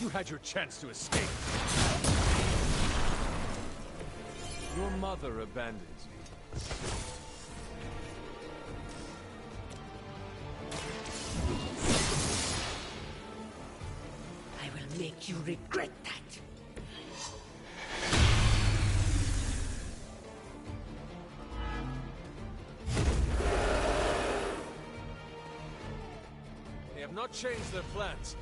S8: You had your chance to escape. Your mother abandons you.
S11: I will make you regret that.
S8: They have not changed their plans.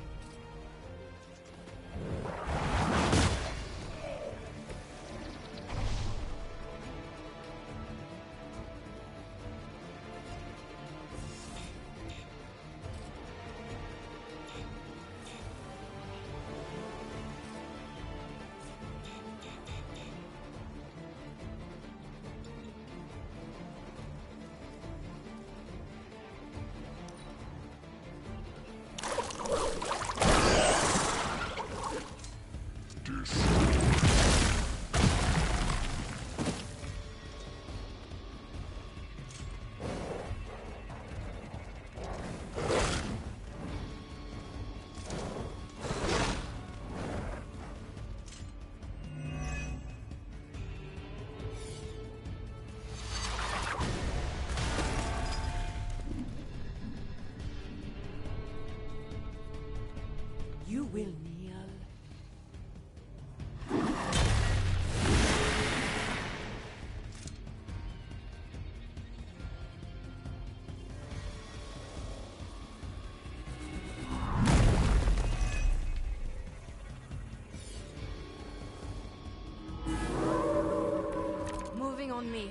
S1: turning on me.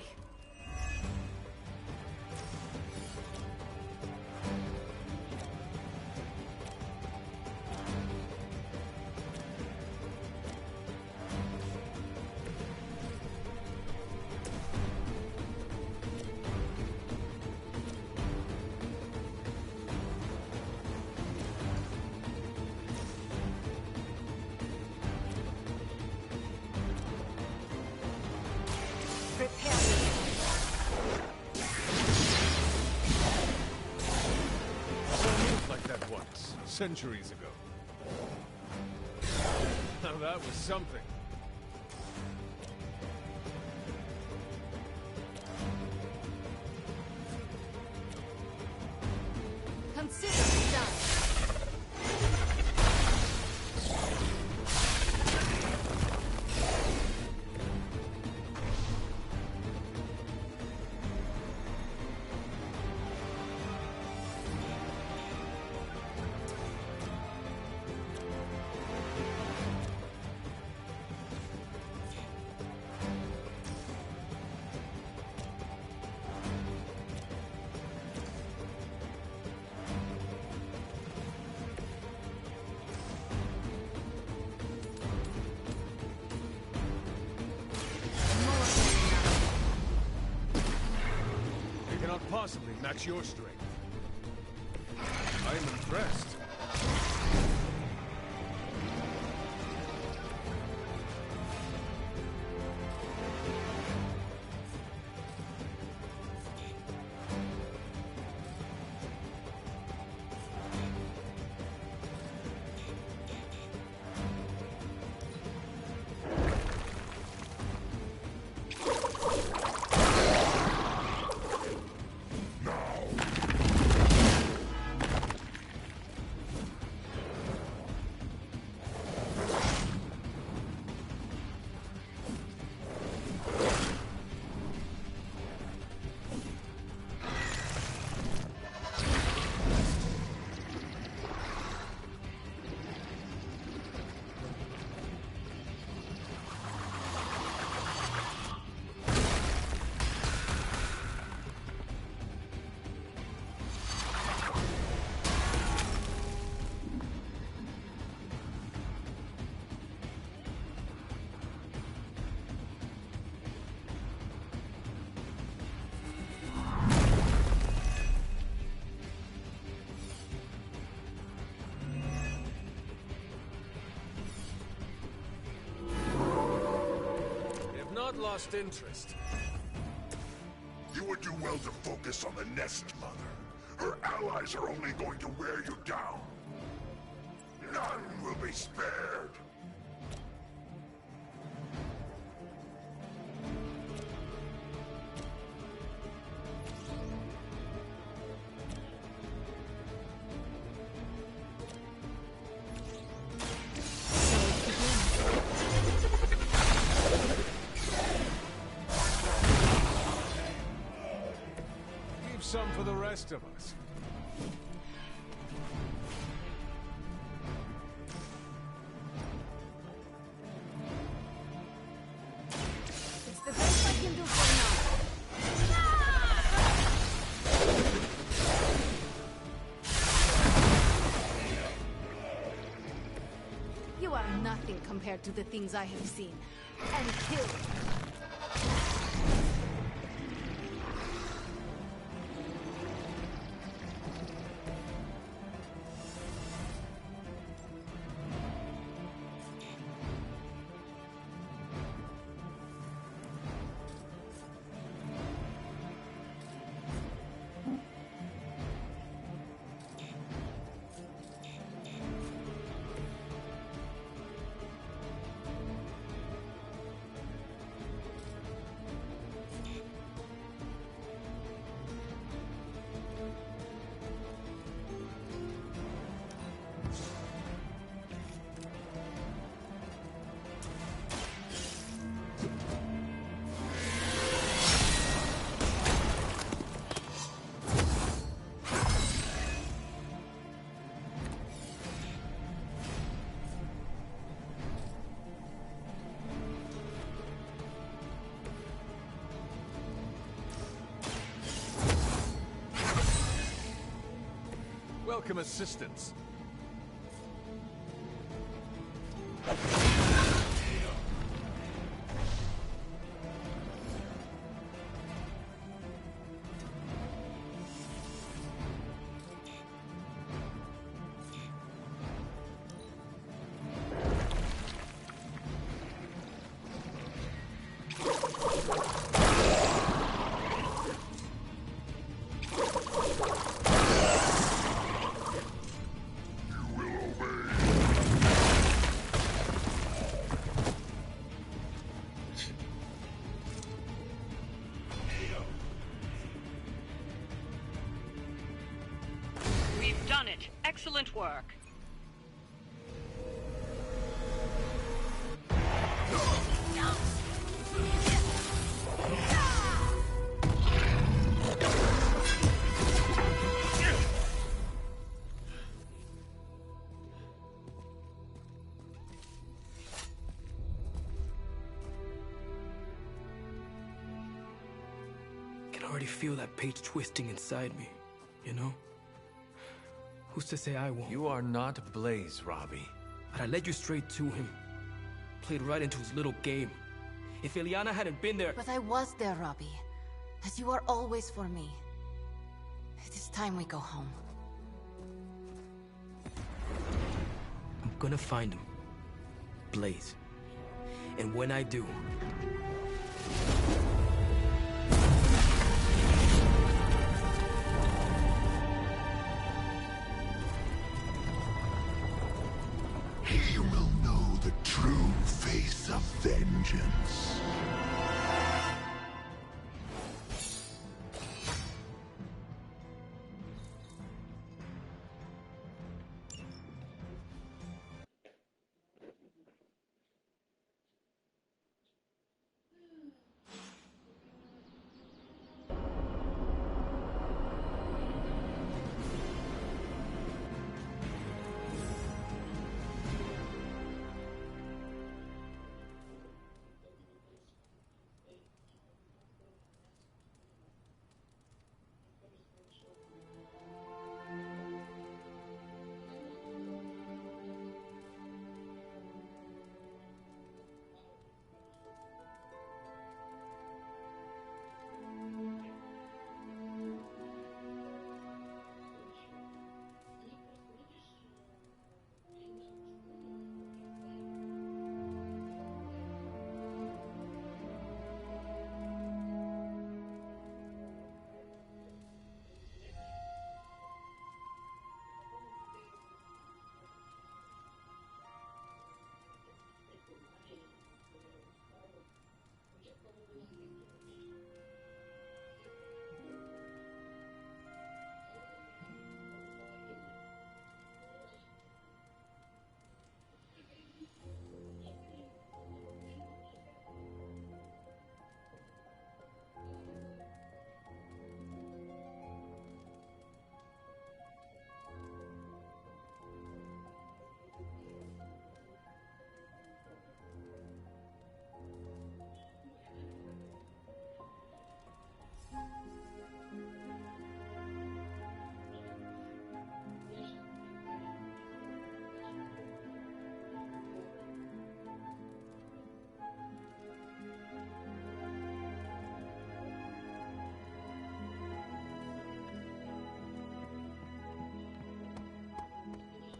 S18: Centuries ago. Now that was something.
S1: Consider it done.
S18: Possibly match your strength. I'm impressed. Lost interest.
S16: You would do well to focus on the Nest Mother. Her allies are only going to wear you down. None will be spared.
S18: Some for the rest of us.
S1: It's the best I can do for now. You are nothing compared to the things I have seen and killed.
S18: welcome assistance.
S12: We've done it. Excellent work.
S19: I can already feel that page twisting inside me, you know? Who's to say I won't?
S8: You are not Blaze, Robbie.
S19: But I led you straight to him. Played right into his little game. If Ileana hadn't been there...
S1: But I was there, Robbie. As you are always for me. It is time we go home.
S19: I'm gonna find him. Blaze. And when I do...
S16: He will know the true face of vengeance.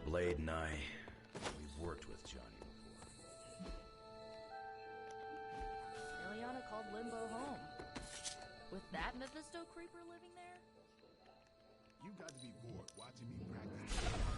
S13: Blade and I, we've worked with Johnny before.
S9: Ileana called Limbo home. With that Mephisto creeper living there?
S16: You got to be bored watching me practice.